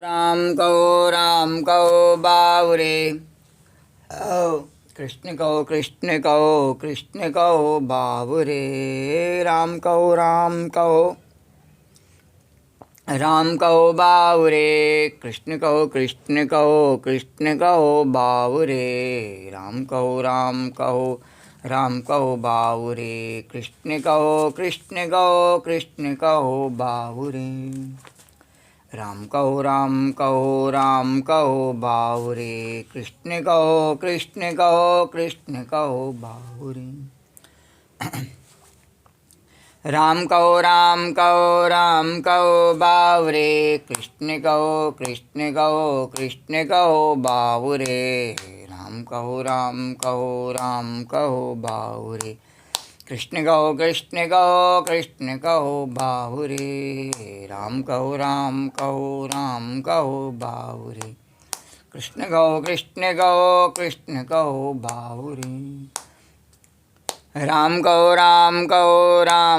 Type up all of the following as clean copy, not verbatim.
राम कहो बावरे। कृष्ण कहो कृष्ण कहो बावरे। राम कहो बावरे। कृष्ण कहो बावरे। राम कहो बावरे। कृष्ण कहो बावरे। राम कहो बावरे। कृष्ण कहो बावरे। राम कहो बावरे। कृष्ण कहो बावरे। राम कहो बावरे। कृष्ण कहो बावरे। राम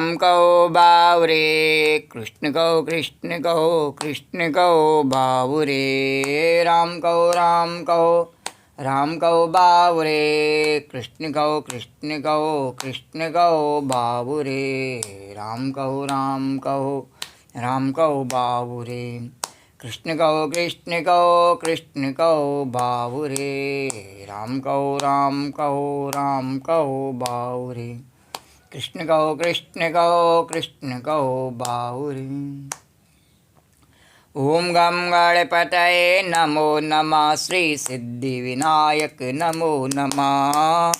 कहो बावरे। कृष्ण कहो बावरे। राम कहो बावरे। कृष्ण कहो बावरे। राम कहो बावरे। कृष्ण कहो बावरे। राम कहो बावरे। कृष्ण कहो बावरे। राम कहो बावरे। कृष्ण कहो बावरे। ओम गम गणपतये नमो नमः। श्री सिद्धि विनायक नमो नमः।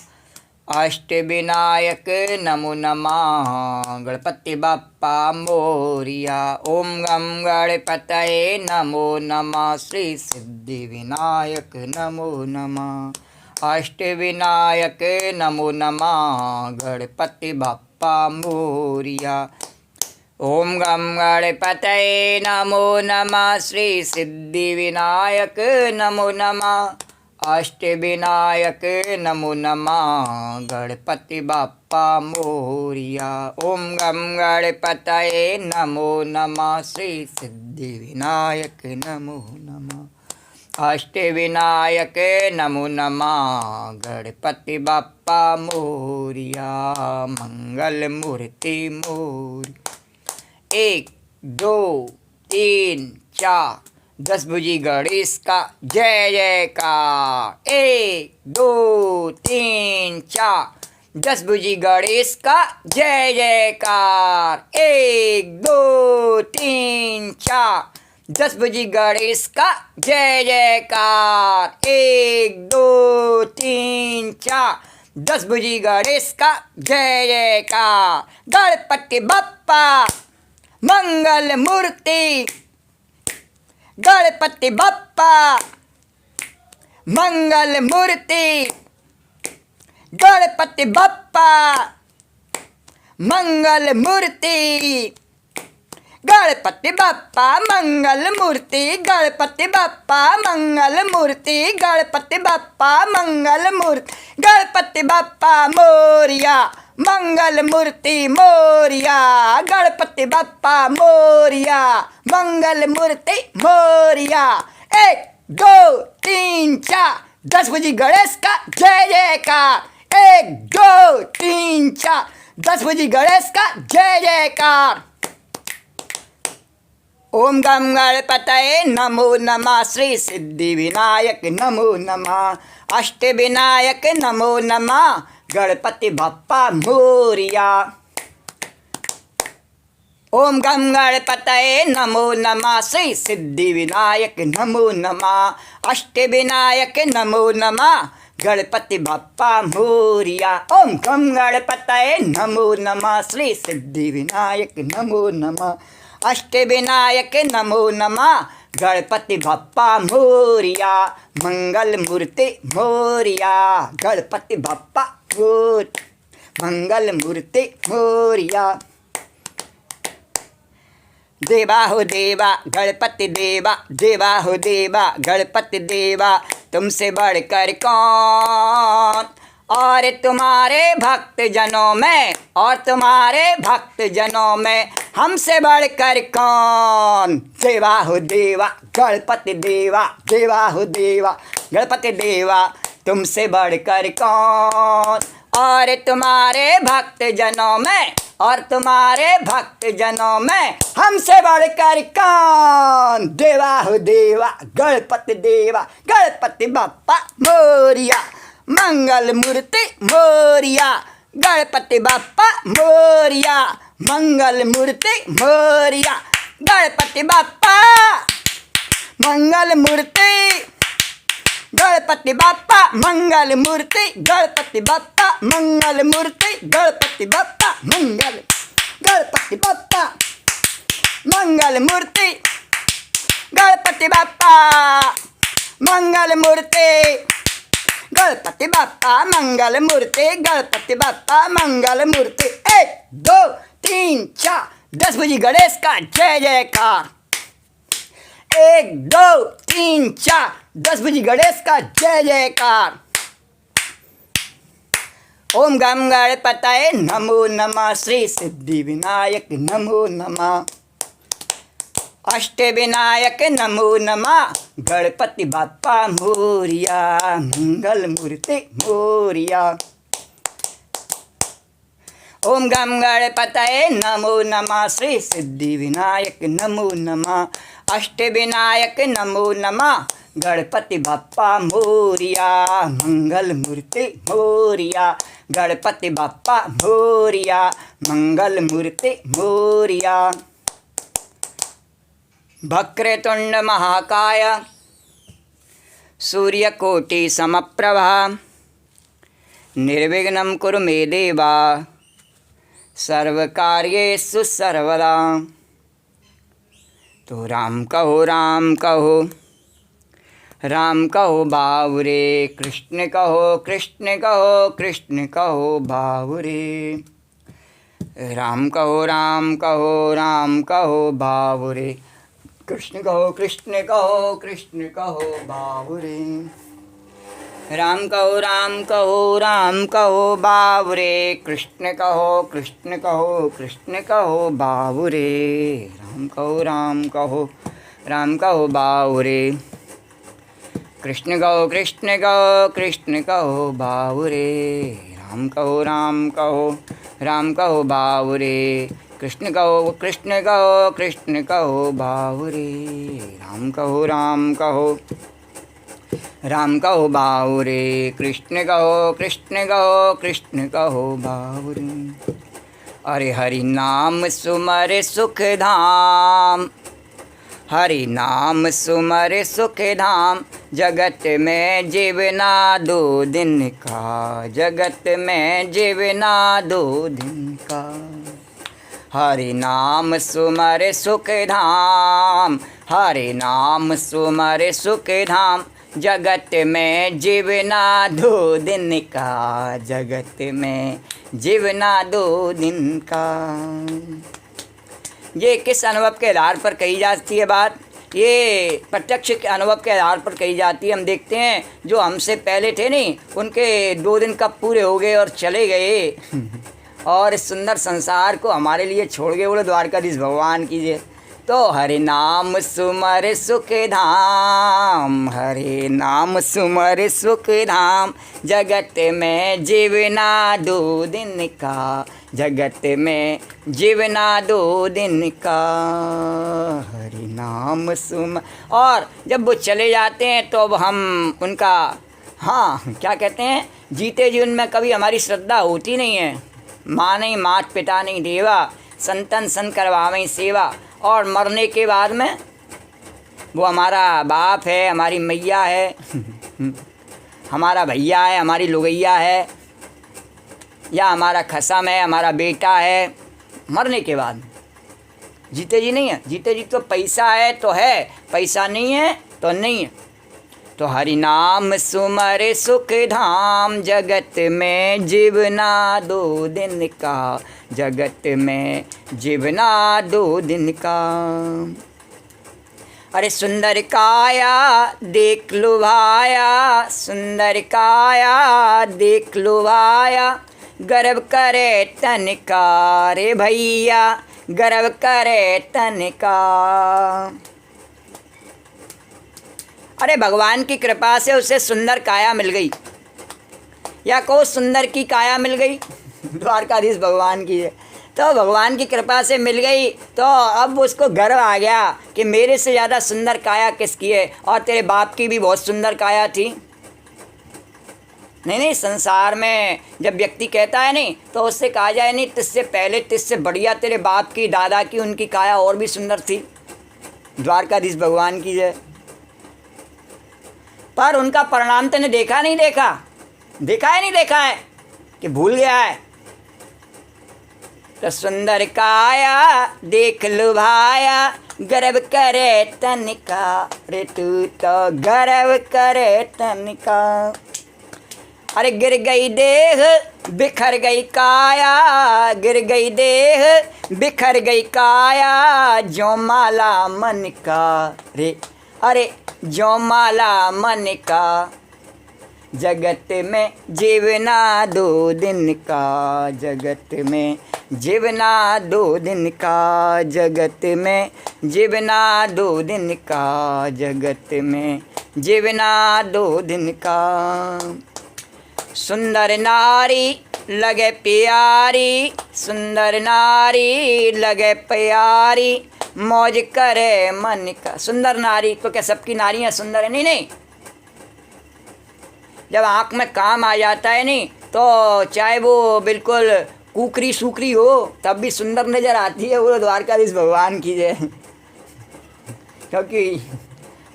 अष्टविनायक नमो नमः। गणपति बाप्पा मोरिया। ओम गम गणपतये नमो नमः। श्री सिद्धि विनायक नमो नमः। अष्टविनायक नमो नमः। गणपति बाप्पा मोरिया। ओम गम गणपतये नमो नमः। श्री सिद्धि विनायक नमो नमः। अष्टविनायक नमो नमः। गणपति बाप्पा मोरिया। ओम गम गणपतये नमो नमः। श्री सिद्धि विनायक नमो नमः। अष्टविनायक नमो नमः। गणपति बाप्पा मोरिया। मंगल मूर्ति मोरिया। 1 2 3 4 10 भुजी गणेश का जय जयकार। 1 2 3 4 10 भुजी गणेश का जय जयकार। 1 2 3 4 10 भुजी गणेश का जय जयकार। 1 2 3 4 10 भुजी गणेश का जय जयकार। गणपति बप्पा मंगल मूर्ति। गणपति बप्पा मंगल मूर्ति। गणपति बप्पा मंगल मूर्ति। गणपति बप्पा मंगल मूर्ति। गणपति बप्पा मंगल मूर्ति। गणपति बप्पा मंगल मूर्ति। गणपति बप्पा मोरिया। मंगल मूर्ति मोरिया। गणपति बप्पा मोरिया। मंगल मूर्ति मोरिया। 1 2 3 4 10 भुजी गणेश का जय जयकार। 1 2 3 4 10 भुजी गणेश का जय जयकार। ओम गम गणपतये नमो नमः। श्री सिद्धि विनायक नमो नमः। अष्टविनायक नमो नमः। गणपति बप्पा मोरिया। ओम गम गणपतये नमो नमः। श्री सिद्धि विनायक नमो नमः। अष्टविनायक नमो नमः। गणपति बप्पा मोरिया। ओम गम गणपतये नमो नमः। श्री सिद्धि विनायक नमो नमः। अष्टविनायक नमो नमः। गणपति बप्पा मोरिया। मंगल मूर्ति मोरिया। गणपति बप्पा मंगल मूर्ति मोरिया। देवा हो देवा गणपति देवा। देवा हो देवा गणपति देवा। तुमसे बढ़कर कौन और तुम्हारे भक्त जनों में, और तुम्हारे भक्त जनों में हमसे बढ़कर कौन। देवा हो देवा गणपति देवा, देवा हो देवा गणपति देवा, तुमसे बढ़कर कौन। और तुम्हारे भक्त जनों में, और तुम्हारे भक्त जनों में हमसे बढ़कर कौन। देवा हो देवा गणपति देवा, गणपति बप्पा मोरिया, मंगल मूर्ति मोरिया, गणपति बप्पा मोरिया, मंगल मूर्ति मोरिया, गणपति बप्पा मंगल मूर्ति, गणपति बप्पा मंगल मूर्ति, गणपति बप्पा मंगल मूर्ति, गणपति बप्पा मंगल, गणपति बप्पा मंगल मूर्ति, गणपति बप्पा मंगल मूर्ति, गणपति बप्पा मंगल मूर्ति, गणपति बप्पा मंगल मूर्ति। 1 2 3 4 10 बजे गणेश का जय जयकार। 1 2 3 4 10 बजे गणेश का जय जयकार। ओम गम गणपतये नमो नमः, श्री सिद्धि विनायक नमो नमः, अष्ट विनायक नमो नमः, गणपति बाप्पा मोरिया, मंगल मूर्ति मोरिया। ओम गम गणपतये नमो नमः, श्री सिद्धि विनायक नमो नमः, अष्ट विनायक नमो नमः, गणपति बाप्पा मोरिया, मंगल मूर्ति मोरिया, गणपति बाप्पा मोरिया, मंगल मूर्ति मोरिया। वक्रतुंड महाकाय सूर्यकोटि समप्रभा, निर्विघ्नं कुरु मे देवा, सर्वकार्येषु सर्वदा। तो राम कहो राम कहो, राम कहो बावरे, कृष्ण कहो कृष्ण कहो, कृष्ण कहो बावरे। राम कहो राम कहो, राम कहो बावरे, कृष्ण कहो कृष्ण कहो, कृष्ण कहो बावरे। राम कहो राम कहो, राम कहो बावरे, कृष्ण कहो कृष्ण कहो, कृष्ण कहो बावरे। राम कहो राम कहो, राम कहो बावरे, कृष्ण कहो कृष्ण कहो, कृष्ण कहो बावरे। राम कहो राम कहो, राम कहो बावरे, कृष्ण कहो कृष्ण कहो, कृष्ण कहो बावरे। राम कहो राम कहो, राम कहो बावरे, कृष्ण कहो कृष्ण कहो, कृष्ण कहो बावरे। अरे हरि नाम सुमर सुख धाम, हरि नाम सुमर सुख धाम, जगत में जीवना 2 दिन का, जगत में जीवना 2 दिन का। हरि नाम सुमर सुख धाम, हरि नाम सुमर सुख धाम, जगत में जीवना 2 दिन का, जगत में जीवना 2 दिन का। ये किस अनुभव के आधार पर कही जाती है बात? ये प्रत्यक्ष के अनुभव के आधार पर कही जाती है। हम देखते हैं जो हमसे पहले थे नहीं, उनके 2 दिन कब पूरे हो गए और चले गए और इस सुंदर संसार को हमारे लिए छोड़ गए। बोले द्वारकाधीश भगवान कीजिए। तो हरि नाम सुमर सुख धाम, हरि नाम सुमर सुख धाम, जगत में जीवना 2 दिन का, जगत में जीवना 2 दिन का। हरि नाम सुमर। और जब वो चले जाते हैं तो अब हम उनका क्या कहते हैं, जीते जी उनमें कभी हमारी श्रद्धा होती नहीं है। माँ नहीं मात पिता नहीं देवा, संतन सन करवावें सेवा। और मरने के बाद में वो हमारा बाप है, हमारी मैया है, हमारा भैया है, हमारी लुगैया है, या हमारा खसम है, हमारा बेटा है। मरने के बाद जीते जी नहीं है। जीते जी तो पैसा है तो है, पैसा नहीं है तो नहीं है। तो हरि नाम सुमर सुख धाम, जगत में जीवना 2 दिन का, जगत में जीवना 2 दिन का। अरे सुंदर काया देख लुभाया, सुंदर काया देख लुभाया, गर्व करे तन का रे भैया, गर्व करे तन का। अरे भगवान की कृपा से उसे सुंदर काया मिल गई, या को सुंदर की काया मिल गई, द्वारकाधीश भगवान की है। तो भगवान की कृपा से मिल गई, तो अब उसको गर्व आ गया कि मेरे से ज़्यादा सुंदर काया किसकी है, और तेरे बाप की भी बहुत सुंदर काया थी। नहीं, संसार में जब व्यक्ति कहता है नहीं, तो उससे कहा जाए नहीं तिससे पहले, तिससे बढ़िया तेरे बाप की, दादा की, उनकी काया और भी सुंदर थी। द्वारकाधीश भगवान की जय। पर उनका परिणाम तूने देखा नहीं, देखा है नहीं देखा है कि भूल गया है। तो सुंदर काया देख लुभाया, गर्व करे तन का रे तू तो गर्व करे तन का। अरे गिर गई देह बिखर गई काया, गिर गई देह बिखर गई काया, जो माला मन का रे, अरे जो माला मन का, जगत में जीवना 2 दिन का, जगत में जीवना 2 दिन का, जगत में जीवना 2 दिन का, जगत में जीवना 2 दिन का। सुंदर नारी लगे प्यारी, सुंदर नारी लगे प्यारी, मौज करे मन का। सुंदर नारी तो क्या सबकी नारियाँ सुंदर है? नहीं, जब आँख में काम आ जाता है नहीं, तो चाहे वो बिल्कुल कुकरी सूकरी हो तब भी सुंदर नज़र आती है। वो द्वारकाधीश भगवान की जय। क्योंकि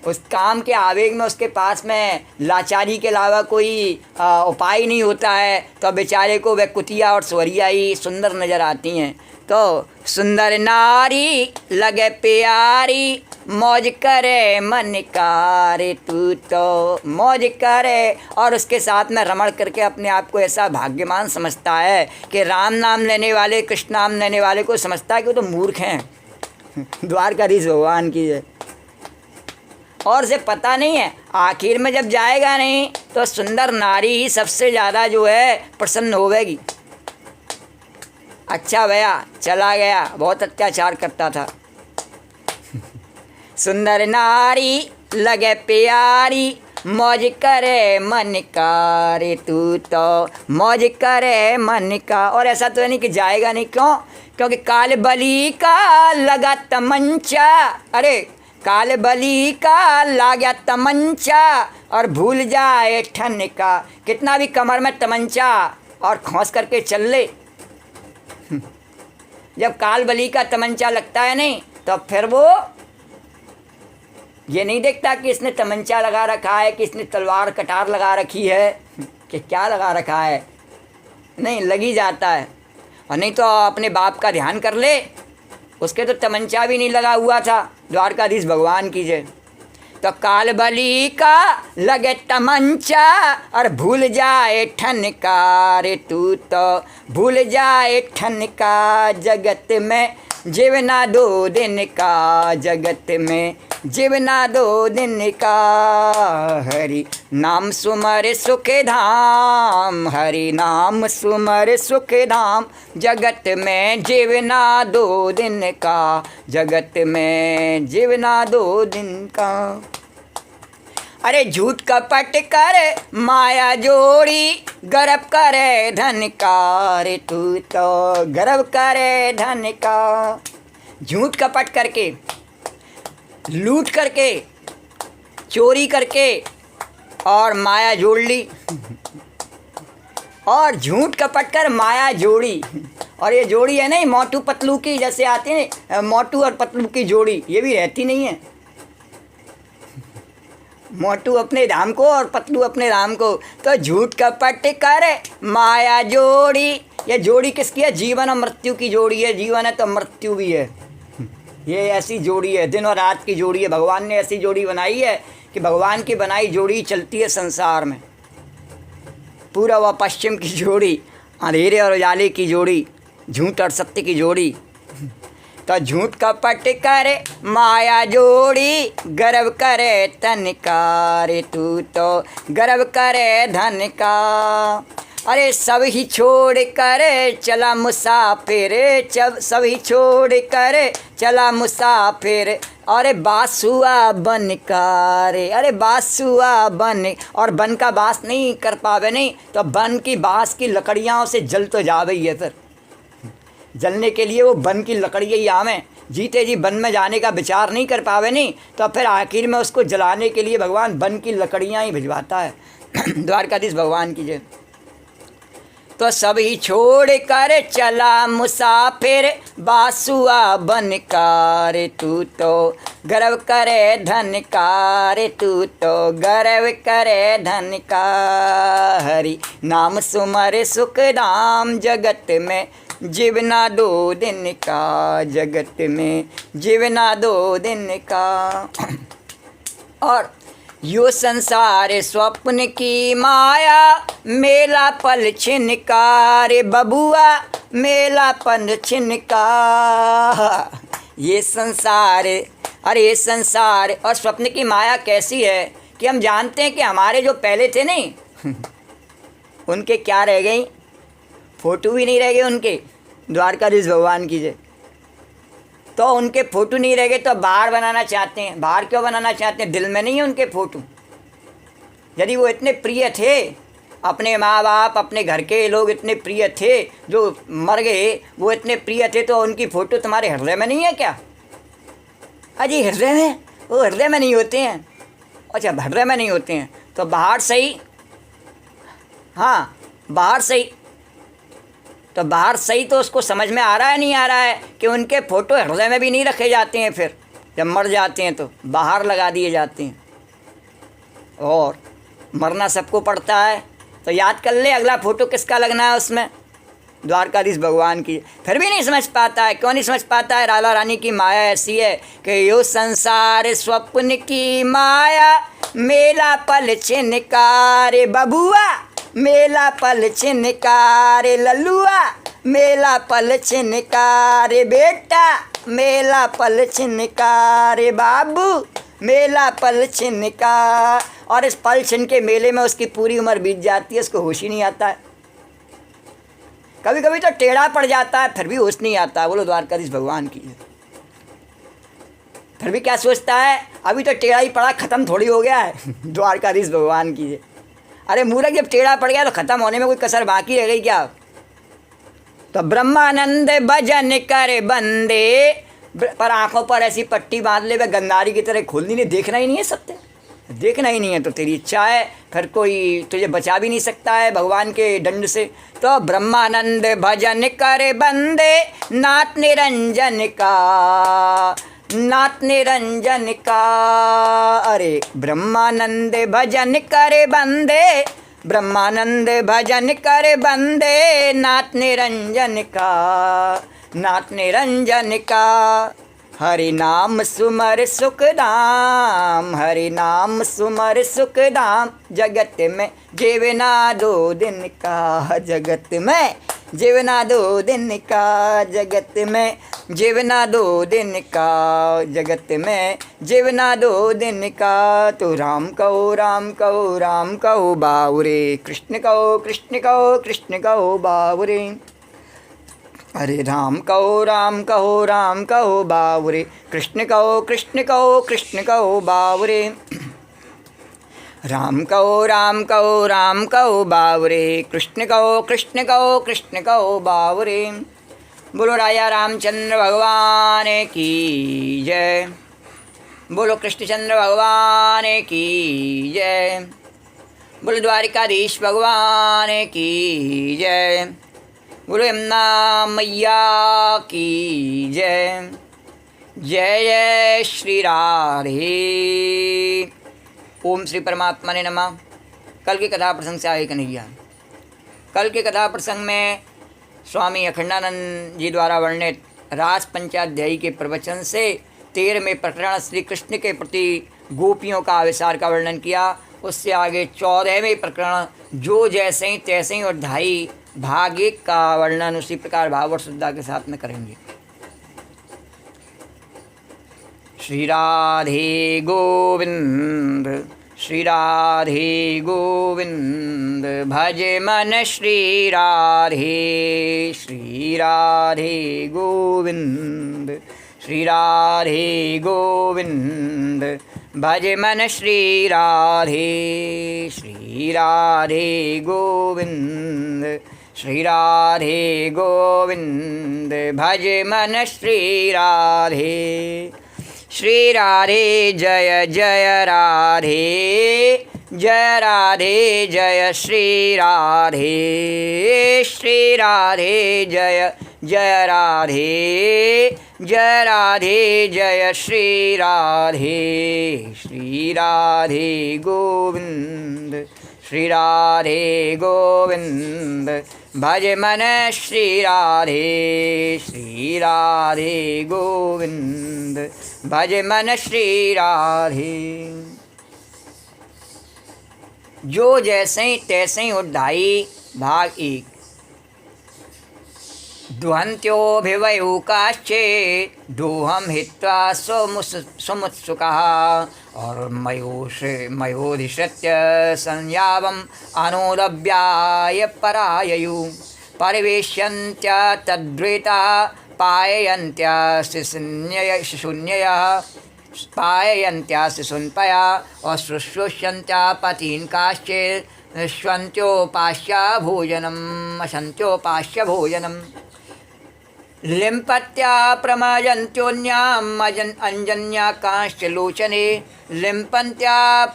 उस काम के आवेग में उसके पास में लाचारी के अलावा कोई उपाय नहीं होता है, तो बेचारे को वह कुतिया और स्वरिया ही सुंदर नज़र आती हैं। तो सुंदर नारी लगे प्यारी, मौज करे मन का रे तू तो मौज करे। और उसके साथ में रमण करके अपने आप को ऐसा भाग्यमान समझता है कि राम नाम लेने वाले, कृष्ण नाम लेने वाले को समझता है कि वो तो मूर्ख हैं। द्वारकाधीश भगवान की जय। और से पता नहीं है आखिर में जब जाएगा नहीं, तो सुंदर नारी ही सबसे ज़्यादा जो है प्रसन्न होवेगी। अच्छा भैया चला गया, बहुत अत्याचार करता था। सुंदर नारी लगे प्यारी, मौज करे मन का रे तू तो मौज करे मन का। और ऐसा तो नहीं कि जाएगा नहीं, क्यों? क्योंकि काल बली का लगा तमंचा, अरे काल बली का लागा तमंचा, और भूल जाए ठन का। कितना भी कमर में तमंचा और खोंस करके चल ले, जब काल बली का तमंचा लगता है नहीं, तो फिर वो ये नहीं देखता कि इसने तमंचा लगा रखा है, कि इसने तलवार कटार लगा रखी है, कि क्या लगा रखा है। नहीं, लगी जाता है। और नहीं तो अपने बाप का ध्यान कर ले, उसके तो तमंचा भी नहीं लगा हुआ था। द्वारकाधीश भगवान की जय। तो काल बली का लगे तमंचा, और भूल जाए ठन का रे तू तो भूल जाए ठन का। जगत में जीवना 2 दिन का, जगत में जीवना 2 दिन का। हरि नाम सुमर सुख धाम, हरि नाम सुमर सुख धाम, जगत में जीवना 2 दिन का, जगत में जीवना 2 दिन का। अरे झूठ कपट कर माया जोड़ी, गर्व करे धन का रे तू तो गर्व करे धन का। झूठ कपट करके, लूट करके, चोरी करके और माया जोड़ ली, और झूठ कपट कर माया जोड़ी। और ये जोड़ी है नहीं मोटू पतलू की, जैसे आते हैं मोटू और पतलू की जोड़ी, ये भी रहती नहीं है। मोटू अपने राम को और पतलू अपने राम को। तो झूठ कपट कर माया जोड़ी, ये जोड़ी किसकी है? जीवन और मृत्यु की जोड़ी है। जीवन है तो मृत्यु भी है। ये ऐसी जोड़ी है, दिन और रात की जोड़ी है। भगवान ने ऐसी जोड़ी बनाई है कि भगवान की बनाई जोड़ी चलती है संसार में। पूर्व व पश्चिम की जोड़ी, अंधेरे और उजाले की जोड़ी, झूठ और सत्य की जोड़ी। तो झूठ कपट करे माया जोड़ी, गर्व करे तन का रे तू तो गर्व करे धन का। अरे सब ही छोड़ करे चला मुसाफिर, सब ही छोड़ करे चला मुसाफिर। अरे बासुआ बन का रे, अरे बासुआ बन, और बन का बास नहीं कर पावे नहीं तो बन की बास की लकड़ियाँ से जल तो जावे ही है। फिर जलने के लिए वो बन की लकड़ियाँ ही आवें, जीते जी बन में जाने का विचार नहीं कर पावे नहीं तो फिर आखिर में उसको जलाने के लिए भगवान बन की लकड़ियाँ ही भिजवाता है। द्वारकाधीश भगवान की जय। तो सब ही छोड़ कर चला मुसाफिर, बासुआ बन का रे तू तो गर्व करे धन का रे तू तो गर्व करे धन का। हरि नाम सुमर सुख धाम, जगत में जीवना 2 दिन का, जगत में जीवना 2 दिन का। और यो संसार स्वप्न की माया, मेला पल छिन का रे बबुआ, मेला पल छिन का। ये संसार, अरे ये संसार और स्वप्न की माया कैसी है कि हम जानते हैं कि हमारे जो पहले थे नहीं उनके क्या रह गई, फोटो भी नहीं रह गए उनके। द्वारकाधीश भगवान की जय। तो उनके फ़ोटो नहीं रह गए तो बाहर बनाना चाहते हैं। बाहर क्यों बनाना चाहते हैं? दिल में नहीं है उनके फ़ोटो। यदि वो इतने प्रिय थे, अपने माँ बाप अपने घर के लोग इतने प्रिय थे, जो मर गए वो इतने प्रिय थे, तो उनकी फ़ोटो तुम्हारे हृदय में नहीं है क्या? अजी हृदय में, वो हृदय में नहीं होते हैं। अच्छा हृदय में नहीं होते हैं तो बाहर सही, हाँ बाहर सही, तो बाहर सही तो उसको समझ में आ रहा है नहीं आ रहा है कि उनके फ़ोटो हृदय में भी नहीं रखे जाते हैं। फिर जब मर जाते हैं तो बाहर लगा दिए जाते हैं। और मरना सबको पड़ता है तो याद कर ले अगला फ़ोटो किसका लगना है उसमें, द्वारकाधीश भगवान की। फिर भी नहीं समझ पाता है। क्यों नहीं समझ पाता है? राधा रानी की माया ऐसी है कि यो संसार स्वप्न की माया, मेला पल छिनकारे बबुआ, मेला पल छिनकारे लल्लुआ, मेला पल छिनकारे बेटा, मेला पल छिनकारे बाबू, मेला पल छिनका। और इस पल छिन के मेले में उसकी पूरी उम्र बीत जाती है, उसको होश ही नहीं आता है। कभी कभी तो टेढ़ा पड़ जाता है फिर भी होश नहीं आता। बोलो द्वारकाधीश भगवान की। फिर भी क्या सोचता है, अभी तो टेढ़ा ही पड़ा, ख़त्म थोड़ी हो गया है। द्वारकाधीश भगवान की। अरे मूर्ख, जब टेढ़ा पड़ गया तो ख़त्म होने में कोई कसर बाकी रह गई क्या? तो ब्रह्मानंद भजन करे बंदे, पर आंखों पर ऐसी पट्टी बांध ले, वह गंदारी की तरह खोलनी नहीं, देखना ही नहीं है सत्य, देखना ही नहीं है तो तेरी इच्छा है, फिर कोई तुझे बचा भी नहीं सकता है भगवान के दंड से। तो ब्रह्मानंद भजन करे बंदे, नाथ निरंजन का, नाथ निरंजन का। अरे ब्रह्मानंद भजन करे बंदे, ब्रह्मानंद भजन करे बंदे, नाथ निरंजन का, नाथ निरंजन का। हरि नाम सुमर सुख धाम, हरि नाम सुमर सुख धाम, जगत में जीवना 2 दिन का, जगत में जीवना 2 दिन का, जगत में जीवना 2 दिन का, जगत में जीवना 2 दिन का। तो राम कहो राम कहो राम कहो बाउरे, कृष्ण कहो कृष्ण कहो कृष्ण कहो बाउरे। अरे राम कहो राम कहो राम कहो बावरे, कृष्ण कहो कृष्ण कहो कृष्ण कहो बावरे। राम कहो राम कहो राम कहो बावरे, कृष्ण कहो कृष्ण कहो कृष्ण कहो बावरे। बोलो राजा रामचंद्र भगवान की जय, बोलो कृष्णचंद्र भगवान की जय, बोलो द्वारिकाधीश भगवान की जय, बोलो यमुना मैया की जय। जय जय श्री राधे। ओम श्री परमात्मा ने नमः। कल के कथा प्रसंग से आए कन्हैया। कल के कथा प्रसंग में स्वामी अखंडानंद जी द्वारा वर्णित रास पंचाध्यायी के प्रवचन से 13वें प्रकरण श्री कृष्ण के प्रति गोपियों का आविष्कार का वर्णन किया। उससे आगे 14वें प्रकरण जो जैसे ही तैसे ही और 2.5 भाग 1 का वर्णन उसी प्रकार भाव और श्रद्धा के साथ में करेंगे। श्री राधे गोविंद, श्री राधे गोविंद। भज मन श्री राधे, श्री राधे गोविंद, श्री राधे गोविंद। भज मन श्री राधे, श्री राधे गोविंद, श्री राधे गोविंद। भज मन श्री राधे। श्री राधे जय जय राधे, जय राधे जय श्री राधे, श्री राधे जय जय राधे, जय राधे जय श्री राधे। श्री राधे गोविंद, श्री राधे गोविंद। भज मन श्री राधे, श्री राधे गोविंद। भज मन श्री राधे। जो जैसे तैसे उद्धाई। भाग 1। द्वंत्योभिवयुकाश्चेत् दोहम हित्वा सुमुत्सुकः और मयोधिश्रित्य संयावम् अनुदव्याय पराययु परिवेश्यन्त्य तद्वैता पाययन्त्यास्ति शून्ययः पाययन्त्यास्ति सुन्पया और शुश्रूष्यन्त्या पतीन् काश्चित् श्वन्त्योपास्य भोजनम् अशन्त्योपास्य भोजनम् लिम्पत्या प्रमजन्त्योन्याम् अंजन्या कांश्च लोचने लिम्पन्त्या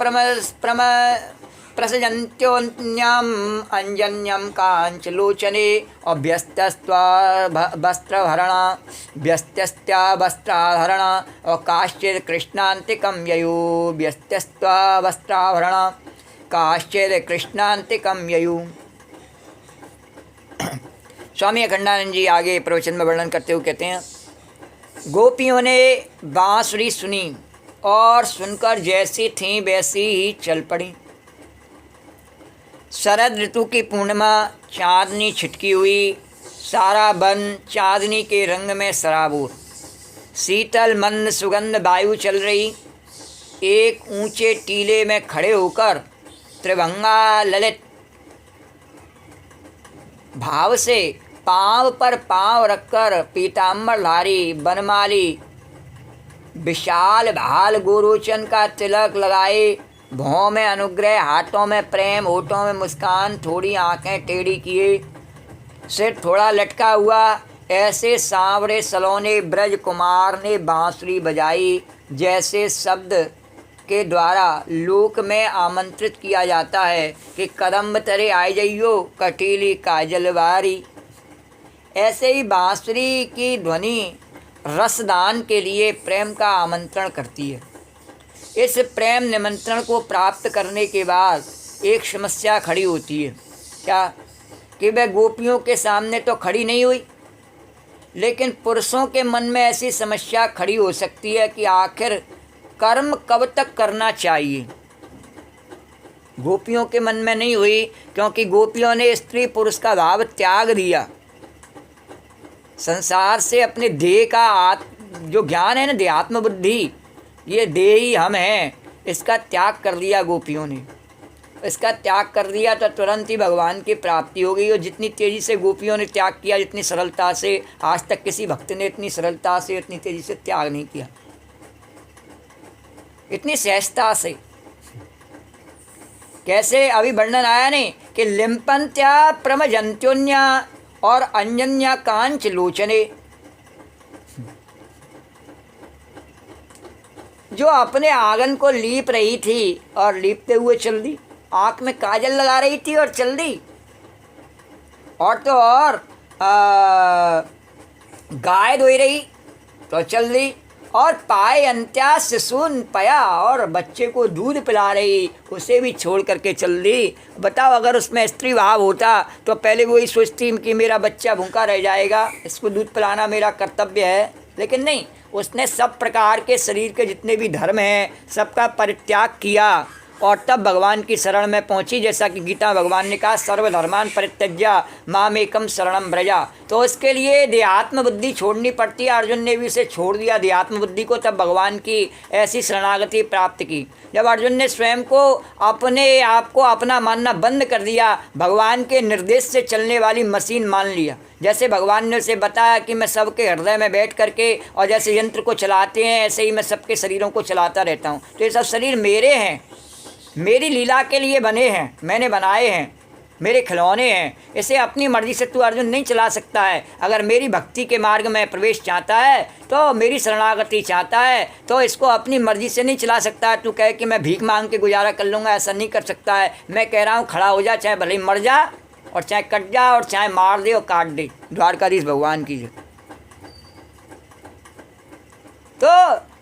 प्रसजन्त्योन्याम् अंजन्यं कांच लोचने अभ्यस्तस्त्वा वस्त्रहरणा व्यस्तस्त्या वस्त्राहरणा और काश्चित् कृष्णान्तिकं ययु व्यस्तस्त्वा वस्त्राहरणा काश्चित् कृष्णान्तिकं ययु। स्वामी अखंडानंद जी आगे प्रवचन में वर्णन करते हुए कहते हैं, गोपियों ने बांसुरी सुनी और सुनकर जैसी थीं वैसी ही चल पड़ी। शरद ऋतु की पूर्णिमा, चांदनी छिटकी हुई, सारा वन चांदनी के रंग में सराबोर, शीतल मंद सुगंध वायु चल रही। एक ऊंचे टीले में खड़े होकर त्रिभंगा ललित भाव से पांव पर पांव रखकर पीताम्बरधारी बनमाली विशाल भाल गोरोचन का तिलक लगाए, भौं में अनुग्रह, हाथों में प्रेम, होठों में मुस्कान, थोड़ी आंखें टेढ़ी किए, सिर थोड़ा लटका हुआ, ऐसे सांवरे सलोने ब्रज कुमार ने बांसुरी बजाई जैसे शब्द के द्वारा लोक में आमंत्रित किया जाता है कि कदम्ब तरे आए जइयो कटीली काजलवारी। ऐसे ही बांसुरी की ध्वनि रसदान के लिए प्रेम का आमंत्रण करती है। इस प्रेम निमंत्रण को प्राप्त करने के बाद एक समस्या खड़ी होती है। क्या? कि वह गोपियों के सामने तो खड़ी नहीं हुई, लेकिन पुरुषों के मन में ऐसी समस्या खड़ी हो सकती है कि आखिर कर्म कब तक करना चाहिए। गोपियों के मन में नहीं हुई, क्योंकि गोपियों ने स्त्री पुरुष का भाव त्याग दिया। संसार से अपने देह का जो ज्ञान है ना, देहात्म बुद्धि, ये देह ही हम हैं, इसका त्याग कर दिया गोपियों ने। इसका त्याग कर दिया तो तुरंत ही भगवान की प्राप्ति हो गई। और जितनी तेज़ी से गोपियों ने त्याग किया, जितनी सरलता से, आज तक किसी भक्त ने इतनी सरलता से, इतनी तेज़ी से त्याग नहीं किया, इतनी सहजता से। कैसे? अभी वर्णन आया नहीं कि लिम्पन्त्या प्रमजन्त्योन्या और अंजन्या कांच लोचने। जो अपने आंगन को लीप रही थी और लीपते हुए चल दी, आँख में काजल लगा रही थी और चल दी, और तो और गाय धोई रही तो चल दी, और पाए अंत्या शिशुन पया, और बच्चे को दूध पिला रही, उसे भी छोड़ करके चल दी। बताओ, अगर उसमें स्त्री भाव होता तो पहले वही सोचती कि मेरा बच्चा भूखा रह जाएगा, इसको दूध पिलाना मेरा कर्तव्य है। लेकिन नहीं, उसने सब प्रकार के शरीर के जितने भी धर्म हैं सबका परित्याग किया और तब भगवान की शरण में पहुंची। जैसा कि गीता भगवान ने कहा, सर्वधर्मान परित्यज्य मामेकम शरणम व्रजा। तो उसके लिए देहात्म बुद्धि छोड़नी पड़ती है। अर्जुन ने भी उसे छोड़ दिया देहात्म बुद्धि को, तब भगवान की ऐसी शरणागति प्राप्त की। जब अर्जुन ने स्वयं को अपने आप को अपना मानना बंद कर दिया, भगवान के निर्देश से चलने वाली मशीन मान लिया। जैसे भगवान ने उसे बताया कि मैं सबके हृदय में बैठ करके और जैसे यंत्र को चलाते हैं ऐसे ही मैं सबके शरीरों को चलाता रहता हूँ। तो ये सब शरीर मेरे हैं, मेरी लीला के लिए बने हैं, मैंने बनाए हैं, मेरे खिलौने हैं। इसे अपनी मर्जी से तू अर्जुन नहीं चला सकता है। अगर मेरी भक्ति के मार्ग में प्रवेश चाहता है, तो मेरी शरणागति चाहता है, तो इसको अपनी मर्जी से नहीं चला सकता है। तू कहे कि मैं भीख मांग के गुजारा कर लूँगा, ऐसा नहीं कर सकता है। मैं कह रहा हूँ खड़ा हो जा, चाहे भले ही मर जा और चाहे कट जा और चाहे मार दे और काट दे। द्वारकाधीश भगवान की जय। तो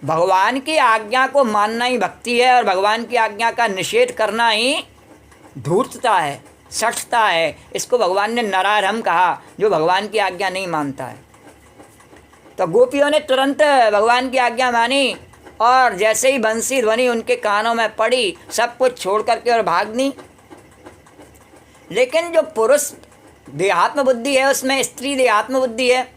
भगवान की आज्ञा को मानना ही भक्ति है और भगवान की आज्ञा का निषेध करना ही धूर्तता है, सठता है। इसको भगवान ने नराधम कहा, जो भगवान की आज्ञा नहीं मानता है। तो गोपियों ने तुरंत भगवान की आज्ञा मानी और जैसे ही बंसी ध्वनि उनके कानों में पड़ी, सब कुछ छोड़ करके और भाग दी। लेकिन जो पुरुष देहात्म बुद्धि है, उसमें स्त्री देहात्म बुद्धि है।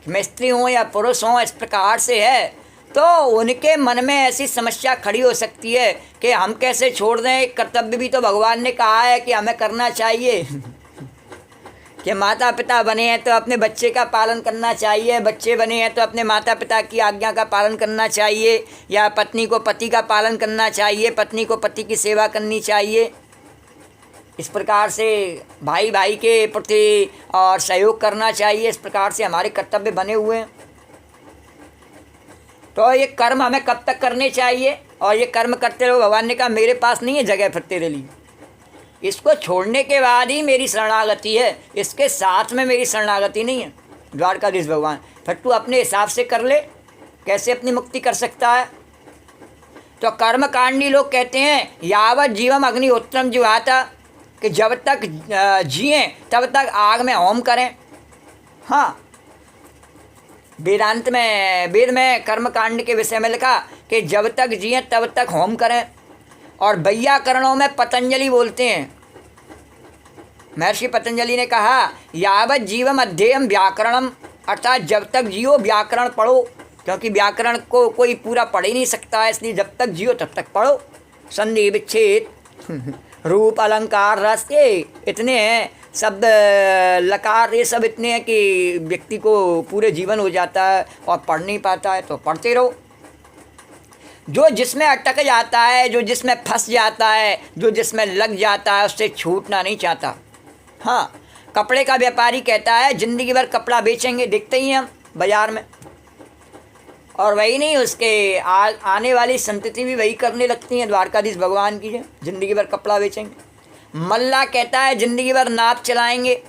मैं स्त्री हूँ या पुरुष हूँ, इस प्रकार से है, तो उनके मन में ऐसी समस्या खड़ी हो सकती है कि हम कैसे छोड़ दें। कर्तव्य भी तो भगवान ने कहा है कि हमें करना चाहिए कि माता पिता बने हैं तो अपने बच्चे का पालन करना चाहिए, बच्चे बने हैं तो अपने माता पिता की आज्ञा का पालन करना चाहिए, या पत्नी को पति का पालन करना चाहिए, पत्नी को पति की सेवा करनी चाहिए। इस प्रकार से भाई भाई के प्रति और सहयोग करना चाहिए। इस प्रकार से हमारे कर्तव्य बने हुए हैं। तो ये कर्म हमें कब तक करने चाहिए, और ये कर्म करते रहो। भगवान ने कहा मेरे पास नहीं है जगह फिर तेरे लिए। इसको छोड़ने के बाद ही मेरी शरणागति है, इसके साथ में मेरी शरणागति नहीं है। द्वारकाधीश भगवान, फिर तू अपने हिसाब से कर ले, कैसे अपनी मुक्ति कर सकता है। तो कर्मकांडी लोग कहते हैं यावत जीवम अग्निहोत्रम जुहाता, कि जब तक जिए तब तक आग में होम करें। हाँ, वेदांत में, वेद में कर्मकांड के विषय में लिखा कि जब तक जिए तब तक होम करें। और वैयाकरणों में पतंजलि बोलते हैं, महर्षि पतंजलि ने कहा यावत जीवम अध्ययम व्याकरणम, अर्थात जब तक जियो व्याकरण पढ़ो, क्योंकि व्याकरण को कोई पूरा पढ़ ही नहीं सकता है, इसलिए जब तक जियो तब तक पढ़ो। संधि विच्छेद रूप अलंकार रस, ये इतने हैं, शब्द लकार, ये सब इतने हैं कि व्यक्ति को पूरे जीवन हो जाता है और पढ़ नहीं पाता है। तो पढ़ते रहो। जो जिसमें अटक जाता है, जो जिसमें फंस जाता है, जो जिसमें लग जाता है, उससे छूटना नहीं चाहता। हाँ, कपड़े का व्यापारी कहता है ज़िंदगी भर कपड़ा बेचेंगे, देखते ही हैं हम बाज़ार में, और वही नहीं, उसके आने वाली संतति भी वही करने लगती हैं। द्वारकाधीश भगवान की ज़िंदगी भर कपड़ा बेचेंगे। मल्ला कहता है ज़िंदगी भर नाव चलाएंगे।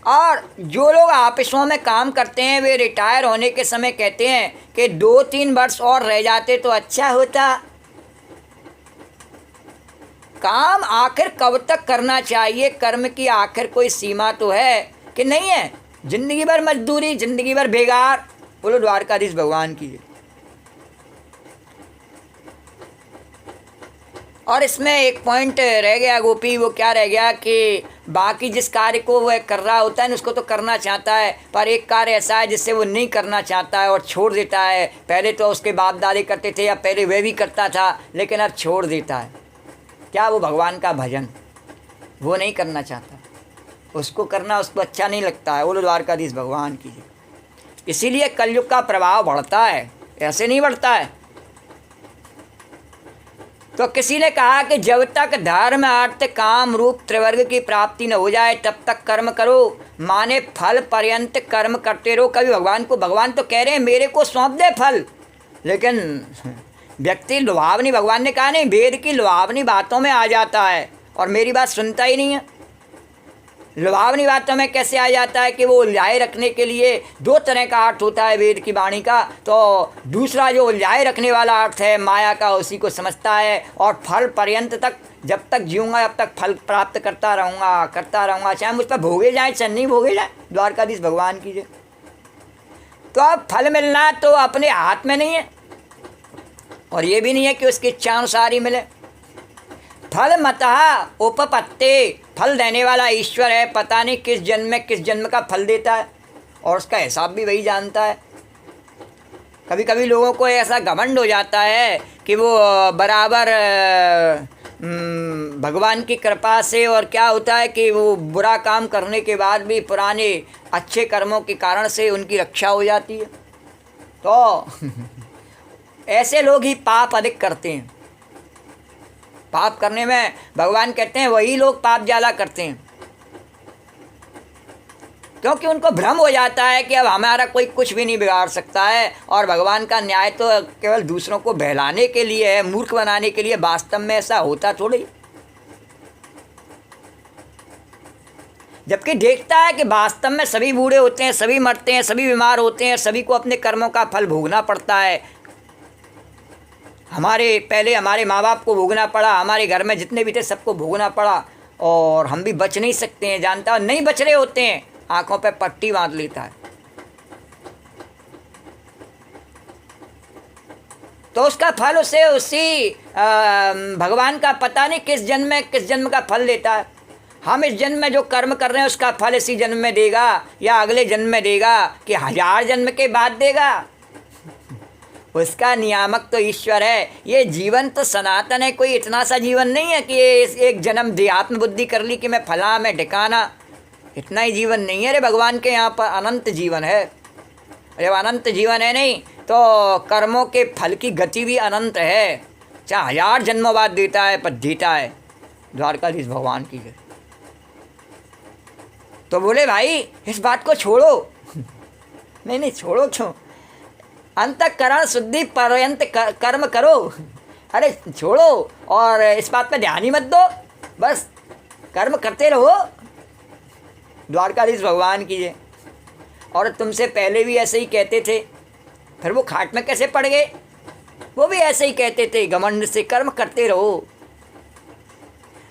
और जो लोग ऑफिसों में काम करते हैं, वे रिटायर होने के समय कहते हैं कि 2-3 वर्ष और रह जाते तो अच्छा होता। काम आखिर कब तक करना चाहिए? कर्म की आखिर कोई सीमा तो है कि नहीं है? ज़िंदगी भर मजदूरी, ज़िंदगी भर बेगार। बोलो द्वारकाधीश भगवान की। और इसमें एक पॉइंट रह गया गोपी, वो क्या रह गया कि बाकी जिस कार्य को वह कर रहा होता है उसको तो करना चाहता है, पर एक कार्य ऐसा है जिससे वो नहीं करना चाहता है और छोड़ देता है। पहले तो उसके बाप दादे करते थे, या पहले वह भी करता था, लेकिन अब छोड़ देता है। क्या? वो भगवान का भजन वो नहीं करना चाहता, उसको करना उसको अच्छा नहीं लगता है। बोलो द्वारकाधीश भगवान की। इसीलिए कलयुग का प्रभाव बढ़ता है, ऐसे नहीं बढ़ता है। तो किसी ने कहा कि जब तक धर्म अर्थ काम रूप त्रिवर्ग की प्राप्ति न हो जाए तब तक कर्म करो, माने फल पर्यंत कर्म करते रहो। कभी भगवान तो कह रहे हैं मेरे को सौंप दे फल, लेकिन व्यक्ति लुभावनी, भगवान ने कहा नहीं, वेद की लुभावनी बातों में आ जाता है और मेरी बात सुनता ही नहीं है। लुभावनी बातों में कैसे आ जाता है कि वो उलझाए रखने के लिए 2 तरह का अर्थ होता है वेद की वाणी का। तो दूसरा जो उलझाए रखने वाला अर्थ है माया का, उसी को समझता है। और फल पर्यंत तक, जब तक जीऊँगा तब तक फल प्राप्त करता रहूँगा, चाहे मुझ पर भोगे जाए चाहे नहीं भोगे जाए। द्वारकाधीश भगवान की जय। तो अब फल मिलना तो अपने हाथ में नहीं है। और ये भी नहीं है कि उसकी इच्छा अनुसार ही मिले। फल मतः उपपत्ते, फल देने वाला ईश्वर है, पता नहीं किस जन्म में किस जन्म का फल देता है और उसका हिसाब भी वही जानता है। कभी कभी लोगों को ऐसा घमंड हो जाता है कि वो बराबर भगवान की कृपा से, और क्या होता है कि वो बुरा काम करने के बाद भी पुराने अच्छे कर्मों के कारण से उनकी रक्षा हो जाती है। तो ऐसे लोग ही पाप अधिक करते हैं। पाप करने में भगवान कहते हैं वही लोग पाप ज़्यादा करते हैं, क्योंकि उनको भ्रम हो जाता है कि अब हमारा कोई कुछ भी नहीं बिगाड़ सकता है और भगवान का न्याय तो केवल दूसरों को बहलाने के लिए है, मूर्ख बनाने के लिए। वास्तव में ऐसा होता थोड़ी। जबकि देखता है कि वास्तव में सभी बूढ़े होते हैं, सभी मरते हैं, सभी बीमार होते हैं, सभी को अपने कर्मों का फल भोगना पड़ता है। पहले हमारे माँ बाप को भोगना पड़ा, हमारे घर में जितने भी थे सबको भोगना पड़ा, और हम भी बच नहीं सकते हैं। जानता है नहीं बच रहे होते हैं, आंखों पे पट्टी बांध लेता है। तो उसका फल उसे उसी भगवान का पता नहीं किस जन्म में किस जन्म का फल देता है। हम इस जन्म में जो कर्म कर रहे हैं उसका फल इसी जन्म में देगा या अगले जन्म में देगा कि 1000 जन्म के बाद देगा, उसका नियामक तो ईश्वर है। ये जीवन तो सनातन है, कोई इतना सा जीवन नहीं है कि ये एक जन्म देहात्म बुद्धि कर ली कि मैं फला मैं ढिकाना, इतना ही जीवन नहीं है रे। भगवान के यहाँ पर अनंत जीवन है। जब अनंत जीवन है नहीं तो कर्मों के फल की गति भी अनंत है, चाहे 1000 जन्मों बाद देता है पर देता है। द्वारकाधीश भगवान की जय। तो बोले भाई इस बात को छोड़ो। नहीं छोड़ो क्यों, अंतःकरण शुद्धि पर्यंत कर्म करो। अरे छोड़ो और इस बात पे ध्यान ही मत दो, बस कर्म करते रहो। द्वारकाधीश भगवान की जय। और तुमसे पहले भी ऐसे ही कहते थे, फिर वो खाट में कैसे पड़ गए? वो भी ऐसे ही कहते थे, घमंड से कर्म करते रहो।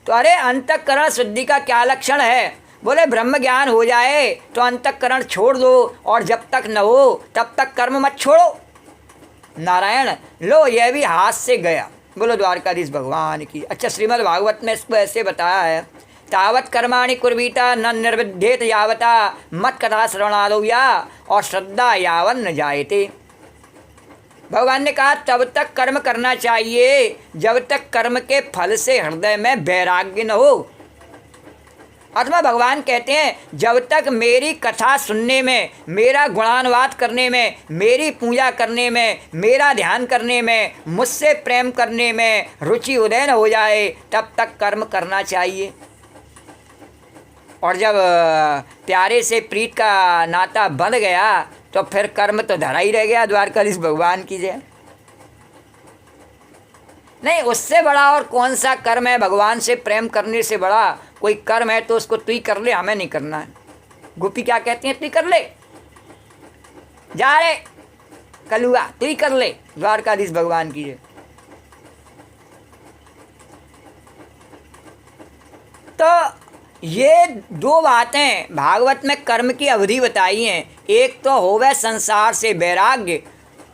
तो अरे अंतःकरण शुद्धि का क्या लक्षण है? बोले ब्रह्म ज्ञान हो जाए तो अंतःकरण छोड़ दो, और जब तक न हो तब तक कर्म मत छोड़ो। नारायण लो यह भी हाथ से गया। बोलो द्वारकाधीश भगवान की। अच्छा, श्रीमद् भागवत में इसको ऐसे बताया है, तावत कर्माणि कुर्वीता न निर्विध्येत यावता मत कथा श्रवणादो या और श्रद्धा यावन न जायते। भगवान ने कहा तब तक कर्म करना चाहिए जब तक कर्म के फल से हृदय में वैराग्य न हो। अथवा भगवान कहते हैं जब तक मेरी कथा सुनने में, मेरा गुणानुवाद करने में, मेरी पूजा करने में, मेरा ध्यान करने में, मुझसे प्रेम करने में रुचि उदय न हो जाए तब तक कर्म करना चाहिए। और जब प्यारे से प्रीत का नाता बंध गया तो फिर कर्म तो धरा ही रह गया। द्वारकाधीश भगवान की जय। नहीं, उससे बड़ा और कौन सा कर्म है? भगवान से प्रेम करने से बड़ा कोई कर्म है तो उसको तू ही कर ले, हमें नहीं करना है। गोपी क्या कहती हैं? तू ही कर ले, जा रे कलुआ, तू ही कर ले। द्वारकाधीश भगवान की जय। तो ये दो बातें भागवत में कर्म की अवधि बताई हैं। एक तो होवे संसार से वैराग्य,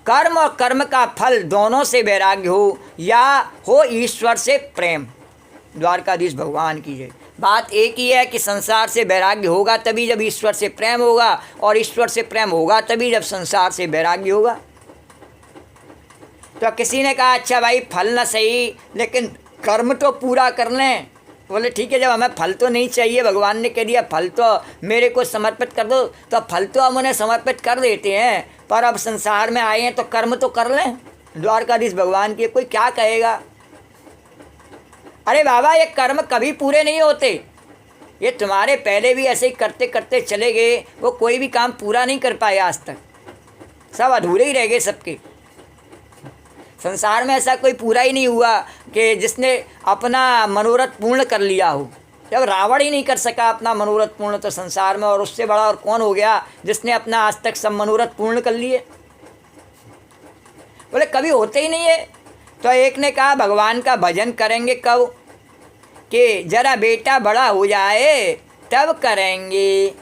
कर्म और कर्म का फल दोनों से वैराग्य हो, या हो ईश्वर से प्रेम। द्वारकाधीश भगवान की जय। बात एक ही है कि संसार से वैराग्य होगा तभी जब ईश्वर से प्रेम होगा, और ईश्वर से प्रेम होगा तभी जब संसार से वैराग्य होगा। तो किसी ने कहा अच्छा भाई फल न सही लेकिन कर्म तो पूरा कर लें। बोले ठीक है, जब हमें फल तो नहीं चाहिए, भगवान ने कह दिया फल तो मेरे को समर्पित कर दो, तो फल तो हम उन्हें समर्पित कर देते हैं, पर अब संसार में आए हैं तो कर्म तो कर लें। द्वारकाधीश भगवान की। कोई क्या कहेगा अरे बाबा ये कर्म कभी पूरे नहीं होते, ये तुम्हारे पहले भी ऐसे ही करते करते चले गए, वो कोई भी काम पूरा नहीं कर पाए आज तक, सब अधूरे ही रह गए सबके। संसार में ऐसा कोई पूरा ही नहीं हुआ कि जिसने अपना मनोरथ पूर्ण कर लिया हो। जब रावण ही नहीं कर सका अपना मनोरथ पूर्ण तो संसार में और उससे बड़ा और कौन हो गया जिसने अपना आज तक सब मनोरथ पूर्ण कर लिए? बोले कभी होते ही नहीं है। तो एक ने कहा भगवान का भजन करेंगे कब? कि जरा बेटा बड़ा हो जाए तब करेंगे।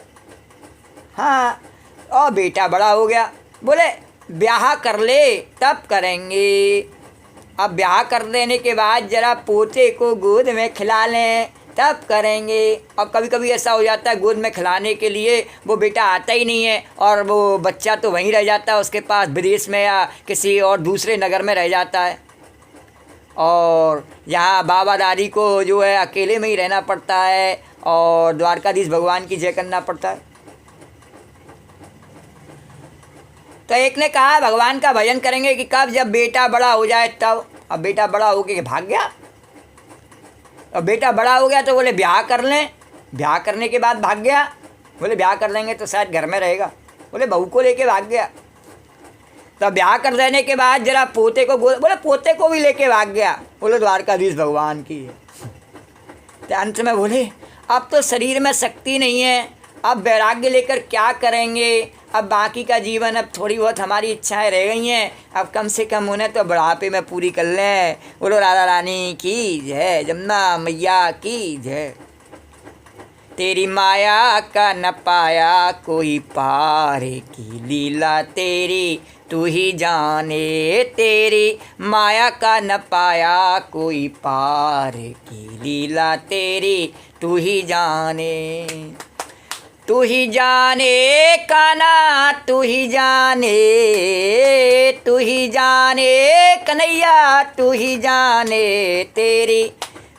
हाँ, और बेटा बड़ा हो गया, बोले ब्याह कर ले तब करेंगे। अब ब्याह कर देने के बाद जरा पोते को गोद में खिला लें तब करेंगे। और कभी कभी ऐसा हो जाता है गोद में खिलाने के लिए वो बेटा आता ही नहीं है और वो बच्चा तो वहीं रह जाता है उसके पास, विदेश में या किसी और दूसरे नगर में रह जाता है, और यहाँ बाबा दादी को जो है अकेले में ही रहना पड़ता है और द्वारकाधीश भगवान की जय करना पड़ता है। तो एक ने कहा भगवान का भजन करेंगे कि कब, जब बेटा बड़ा हो जाए तब। अब बेटा बड़ा हो के भाग गया, और बेटा बड़ा हो गया तो बोले ब्याह कर लें। ब्याह करने के बाद भाग गया, बोले ब्याह कर लेंगे तो शायद घर में रहेगा, बोले बहू को लेके भाग गया। तो ब्याह कर देने के बाद जरा पोते को बोले पोते को भी लेके भाग गया, बोले द्वारकाधीश भगवान की है। तो अंत में बोले अब तो शरीर में शक्ति नहीं है, अब वैराग्य लेकर क्या करेंगे, अब बाकी का जीवन अब थोड़ी बहुत हमारी इच्छाएं रह गई हैं, अब कम से कम उन्हें तो बुढ़ापे में पूरी कर लें। बोलो राधा रानी की जय, जमुना मैया की जय। तेरी माया का न पाया कोई पार की लीला तेरी तू ही जाने, तेरी माया का न पाया कोई पार की लीला तेरी तू ही जाने। तू ही जाने कान्हा तू ही जाने, तू ही जाने कन्हैया तू ही जाने, तेरी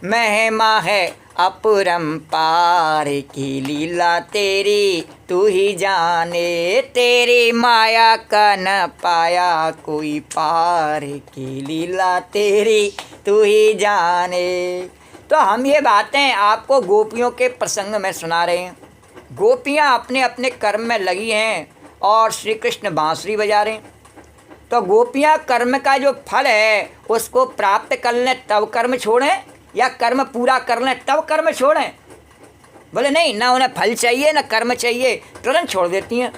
महिमा है अपरंपार की लीला तेरी तू ही जाने, तेरी माया का न पाया कोई पार की लीला तेरी तू ही जाने। तो हम ये बातें आपको गोपियों के प्रसंग में सुना रहे हैं। गोपियाँ अपने अपने कर्म में लगी हैं और श्री कृष्ण बांसुरी बजा रहे हैं। तो गोपियाँ कर्म का जो फल है उसको प्राप्त कर लें तब कर्म छोड़ें, या कर्म पूरा कर लें तब कर्म छोड़ें। बोले नहीं, ना उन्हें फल चाहिए ना कर्म चाहिए, तुरंत छोड़ देती हैं।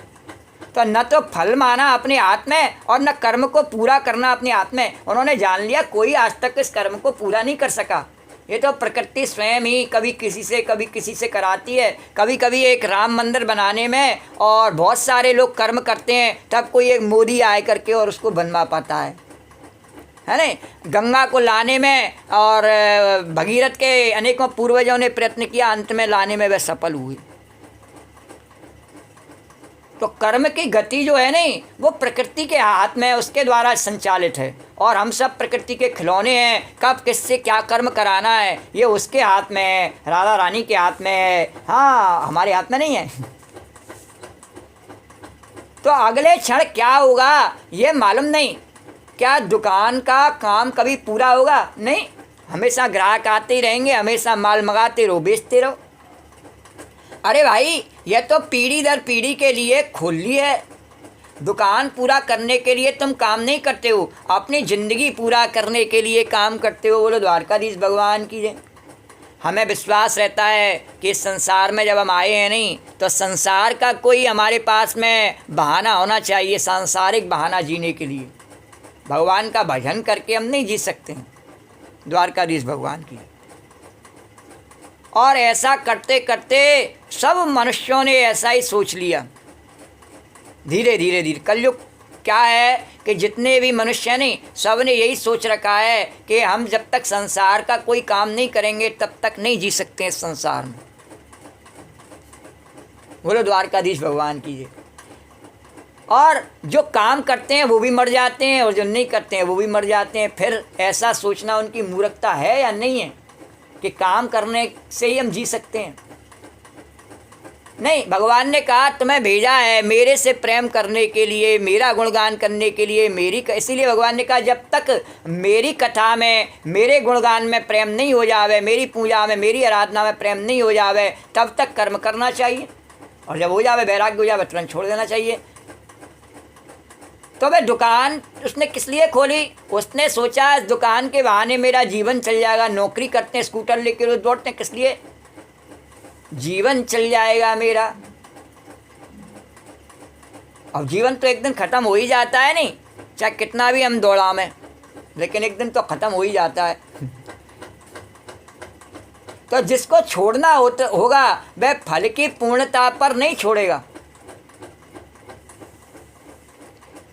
तो न तो फल माना अपने हाथ में और न कर्म को पूरा करना अपने हाथ में। उन्होंने जान लिया कोई आज तक इस कर्म को पूरा नहीं कर सका, ये तो प्रकृति स्वयं ही कभी किसी से कराती है। कभी कभी एक राम मंदिर बनाने में और बहुत सारे लोग कर्म करते हैं, तब कोई एक मोदी आए करके और उसको बनवा पाता है ना। गंगा को लाने में और भगीरथ के अनेकों पूर्वजों ने प्रयत्न किया, अंत में लाने में वह सफल हुए। तो कर्म की गति जो है नहीं वो प्रकृति के हाथ में, उसके द्वारा संचालित है, और हम सब प्रकृति के खिलौने हैं। कब किससे क्या कर्म कराना है ये उसके हाथ में है, राधा रानी के हाथ में है, हाँ हमारे हाथ में नहीं है। तो अगले क्षण क्या होगा ये मालूम नहीं। क्या दुकान का काम कभी पूरा होगा? नहीं, हमेशा ग्राहक आते ही रहेंगे, हमेशा माल मंगाते रहो, बेचते रहो। अरे भाई यह तो पीढ़ी दर पीढ़ी के लिए खुली है। दुकान पूरा करने के लिए तुम काम नहीं करते हो, अपनी ज़िंदगी पूरा करने के लिए काम करते हो। बोलो द्वारकाधीश भगवान की जय। हमें विश्वास रहता है कि इस संसार में जब हम आए हैं नहीं तो संसार का कोई हमारे पास में बहाना होना चाहिए, सांसारिक बहाना जीने के लिए। भगवान का भजन करके हम नहीं जी सकते हैं। द्वारकाधीश भगवान की। और ऐसा करते करते सब मनुष्यों ने ऐसा ही सोच लिया। धीरे धीरे कलयुग क्या है कि जितने भी मनुष्य हैं नहीं सब ने यही सोच रखा है कि हम जब तक संसार का कोई काम नहीं करेंगे तब तक नहीं जी सकते हैं इस संसार में। बोलो द्वारकाधीश भगवान की जय। और जो काम करते हैं वो भी मर जाते हैं और जो नहीं करते हैं वो भी मर जाते हैं। फिर ऐसा सोचना उनकी मूर्खता है या नहीं है कि काम करने से ही हम जी सकते हैं? नहीं, भगवान ने कहा तुम्हें भेजा है मेरे से प्रेम करने के लिए, मेरा गुणगान करने के लिए, इसीलिए भगवान ने कहा जब तक मेरी कथा में, मेरे गुणगान में प्रेम नहीं हो जावे, मेरी पूजा में, मेरी आराधना में प्रेम नहीं हो जावे, तब तक कर्म करना चाहिए। और जब हो जावे, वैराग्य हो जावे, तुरंत छोड़ देना चाहिए। तो वह दुकान उसने किस लिए खोली? उसने सोचा इस दुकान के बहाने मेरा जीवन चल जाएगा। नौकरी करते हैं, स्कूटर लेकर रोज दौड़ते हैं, किस लिए? जीवन चल जाएगा मेरा। अब जीवन तो एक दिन ख़त्म हो ही जाता है नहीं, चाहे कितना भी हम दौड़ावें, लेकिन एक दिन तो ख़त्म हो ही जाता है। तो जिसको छोड़ना होगा वह फल की पूर्णता पर नहीं छोड़ेगा,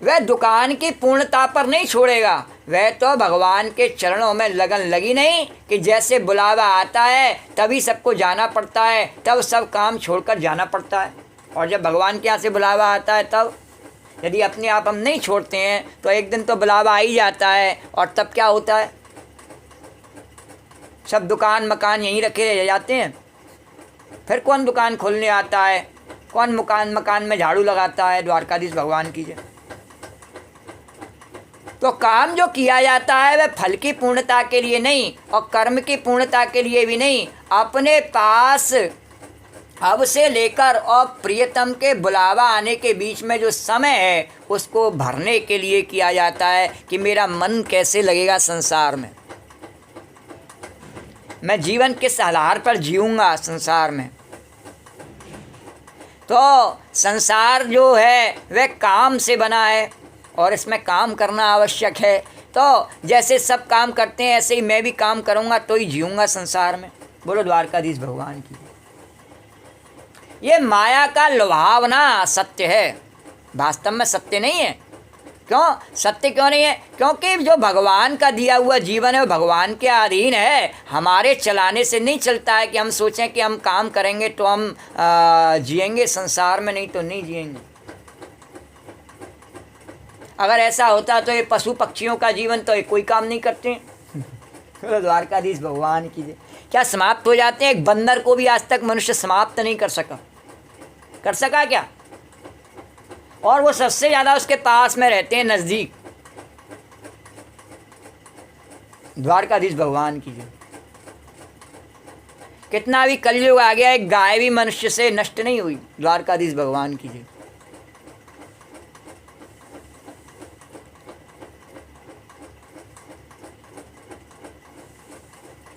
वह दुकान की पूर्णता पर नहीं छोड़ेगा, वह तो भगवान के चरणों में लगन लगी नहीं कि जैसे बुलावा आता है तभी सबको जाना पड़ता है, तब सब काम छोड़कर जाना पड़ता है। और जब भगवान के यहाँ से बुलावा आता है तब यदि अपने आप हम नहीं छोड़ते हैं तो एक दिन तो बुलावा आ ही जाता है। और तब क्या होता है, सब दुकान मकान यहीं रखे रह जाते हैं। फिर कौन दुकान खोलने आता है, कौन मकान में झाड़ू लगाता है। द्वारकाधीश भगवान की जय। तो काम जो किया जाता है वह फल की पूर्णता के लिए नहीं और कर्म की पूर्णता के लिए भी नहीं, अपने पास अब से लेकर और प्रियतम के बुलावा आने के बीच में जो समय है उसको भरने के लिए किया जाता है कि मेरा मन कैसे लगेगा संसार में, मैं जीवन किस आधार पर जीऊँगा संसार में। तो संसार जो है वह काम से बना है और इसमें काम करना आवश्यक है। तो जैसे सब काम करते हैं ऐसे ही मैं भी काम करूँगा तो ही जीऊँगा संसार में। बोलो द्वारकाधीश भगवान की। ये माया का लुभावना सत्य है, वास्तव में सत्य नहीं है। क्यों सत्य क्यों नहीं है? क्योंकि जो भगवान का दिया हुआ जीवन है वो भगवान के अधीन है, हमारे चलाने से नहीं चलता है कि हम सोचें कि हम काम करेंगे तो हम जिएंगे संसार में, नहीं तो नहीं जिएंगे। अगर ऐसा होता तो ये पशु पक्षियों का जीवन तो ये कोई काम नहीं करते। द्वारकाधीश भगवान की क्या समाप्त हो जाते हैं? एक बंदर को भी आज तक मनुष्य समाप्त नहीं कर सका क्या? और वो सबसे ज़्यादा उसके पास में रहते हैं, नज़दीक। द्वारकाधीश भगवान की जय। कितना भी कलयुग आ गया, एक गाय भी मनुष्य से नष्ट नहीं हुई। द्वारकाधीश भगवान की जय।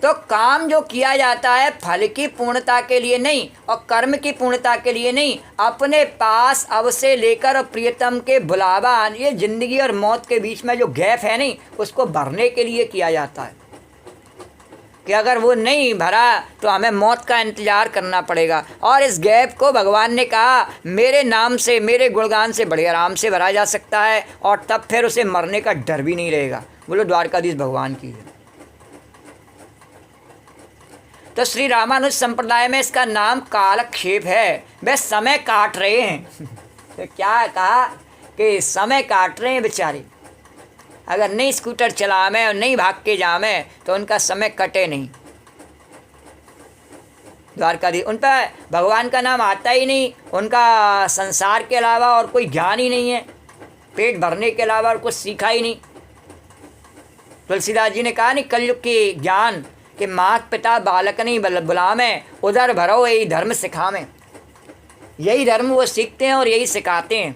तो काम जो किया जाता है फल की पूर्णता के लिए नहीं और कर्म की पूर्णता के लिए नहीं, अपने पास अब से लेकर प्रियतम के बुलावा, ये जिंदगी और मौत के बीच में जो गैप है नहीं, उसको भरने के लिए किया जाता है कि अगर वो नहीं भरा तो हमें मौत का इंतज़ार करना पड़ेगा। और इस गैप को भगवान ने कहा मेरे नाम से, मेरे गुणगान से बड़े आराम से भरा जा सकता है और तब फिर उसे मरने का डर भी नहीं रहेगा। बोलो द्वारकाधीश भगवान की। तो श्री रामानुज संप्रदाय में इसका नाम कालक्षेप है। वे समय काट रहे हैं। तो क्या कहा कि समय काट रहे हैं बेचारे। अगर नहीं स्कूटर चलावें और नहीं भाग के जावें तो उनका समय कटे नहीं। द्वारकाधीश, उन पर भगवान का नाम आता ही नहीं, उनका संसार के अलावा और कोई ज्ञान ही नहीं है, पेट भरने के अलावा और कुछ सीखा ही नहीं। तुलसीदास जी ने कहा नहीं, कलयुग के ज्ञान कि मात पिता बालक नहीं बुलावें, उधर भरो यही धर्म सिखावें। यही धर्म वो सीखते हैं और यही सिखाते हैं,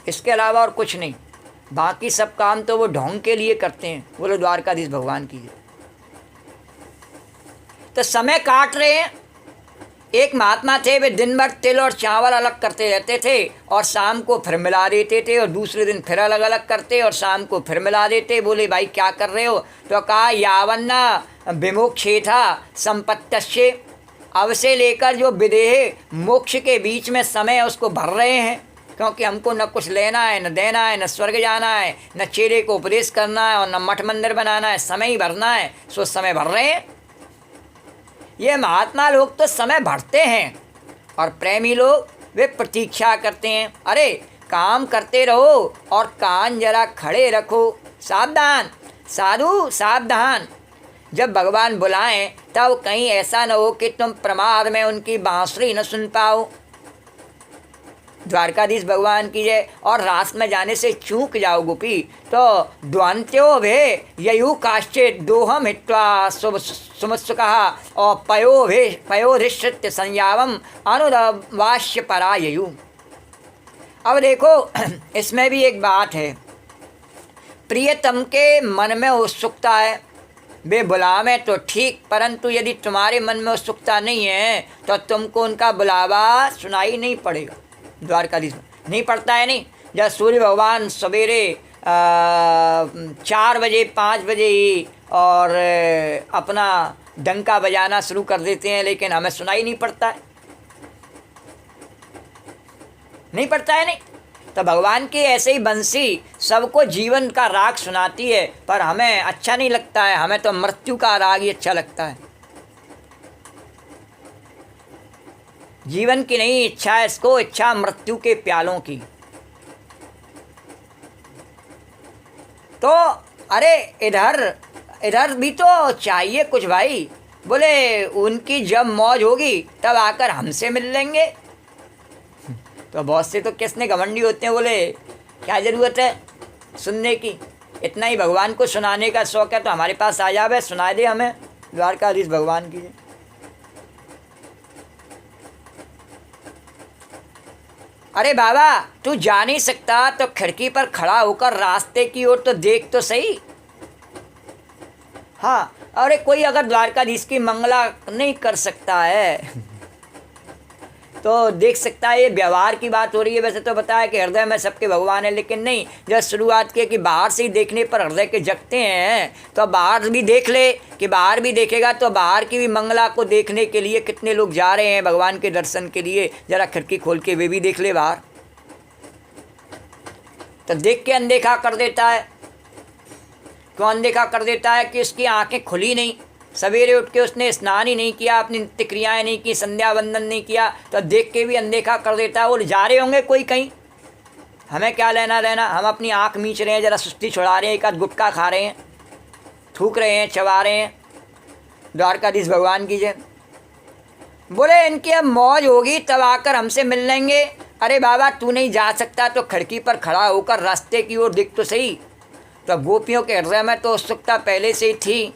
इसके अलावा और कुछ नहीं। बाकी सब काम तो वो ढोंग के लिए करते हैं। बोलो द्वारकाधीश भगवान की। तो समय काट रहे हैं। एक महात्मा थे, वे दिन भर तिल और चावल अलग करते रहते थे और शाम को फिर मिला देते थे और दूसरे दिन फिर अलग अलग करते और शाम को फिर मिला देते। बोले भाई क्या कर रहे हो? तो कहा यावन्ना विमोक्षे था संपत्तस्य, अब से लेकर जो विदेह मोक्ष के बीच में समय उसको भर रहे हैं, क्योंकि हमको न कुछ लेना है, न देना है, न स्वर्ग जाना है, न चेले को उपदेश करना है और न मठ मंदिर बनाना है, समय ही भरना है। सो समय भर रहे हैं। ये महात्मा लोग तो समय भरते हैं और प्रेमी लोग वे प्रतीक्षा करते हैं। अरे काम करते रहो और कान जरा खड़े रखो। सावधान साधु सावधान, जब भगवान बुलाएं तब कहीं ऐसा न हो कि तुम प्रमाद में उनकी बांसुरी न सुन पाओ। द्वारकाधीश भगवान की जय। और रास में जाने से चूक जाओ गोपी तो द्वंत्यो भे ययु काश्चित दोहम हित्वा सुमत्सुकः और पयोधिश्रित्य संयावम अनुदवाश्य पराययु। अब देखो इसमें भी एक बात है, प्रियतम के मन में उत्सुकता है, वे बुलावें तो ठीक, परंतु यदि तुम्हारे मन में उत्सुकता नहीं है तो तुमको उनका बुलावा सुनाई नहीं पड़ेगा। द्वारकाधीश नहीं पड़ता है। नहीं, जब सूर्य भगवान सवेरे 4 बजे 5 बजे ही और अपना डंका बजाना शुरू कर देते हैं, लेकिन हमें सुनाई नहीं पड़ता है। नहीं पड़ता है। नहीं, तो भगवान की ऐसे ही बंसी सबको जीवन का राग सुनाती है, पर हमें अच्छा नहीं लगता है, हमें तो मृत्यु का राग ही अच्छा लगता है। जीवन की नहीं इच्छा है इसको, इच्छा मृत्यु के प्यालों की। तो अरे इधर भी तो चाहिए कुछ भाई। बोले उनकी जब मौज होगी तब आकर हमसे मिल लेंगे। तो बहुत से तो किसने घमंडी होते हैं, बोले क्या ज़रूरत है सुनने की, इतना ही भगवान को सुनाने का शौक़ है तो हमारे पास आ जावे, सुना दे हमें द्वारकाधीश भगवान की। अरे बाबा तू जा नहीं सकता तो खिड़की पर खड़ा होकर रास्ते की ओर तो देख तो सही। हाँ, अरे कोई अगर द्वारकाधीश की मंगला नहीं कर सकता है तो देख सकता है। ये व्यवहार की बात हो रही है, वैसे तो बताया कि हृदय में सबके भगवान है, लेकिन नहीं, जब शुरुआत की कि बाहर से ही देखने पर हृदय के जगते हैं तो बाहर भी देख ले, कि बाहर भी देखेगा तो बाहर की भी मंगला को देखने के लिए कितने लोग जा रहे हैं भगवान के दर्शन के लिए, ज़रा खिड़की खोल के वे भी देख ले बाहर। तो देख के अनदेखा कर देता है। क्यों अनदेखा कर देता है? कि उसकी आंखें खुली नहीं, सवेरे उठ के उसने स्नान ही नहीं किया, अपनी नित्य क्रियाएँ नहीं की, संध्या वंदन नहीं किया, तो देख के भी अनदेखा कर देता है। वो जा रहे होंगे कोई कहीं, हमें क्या लेना देना, हम अपनी आँख मींच रहे हैं, ज़रा सुस्ती छुड़ा रहे हैं, एक आध गुटखा खा रहे हैं, थूक रहे हैं, चबा रहे हैं। द्वारकाधीश भगवान की जय। बोले इनकी अब मौज होगी तब आकर हमसे मिल लेंगे। अरे बाबा तू नहीं जा सकता तो खिड़की पर खड़ा होकर रास्ते की ओर दिख तो सही। तो गोपियों के हृदय में तो उत्सुकता पहले से ही थी,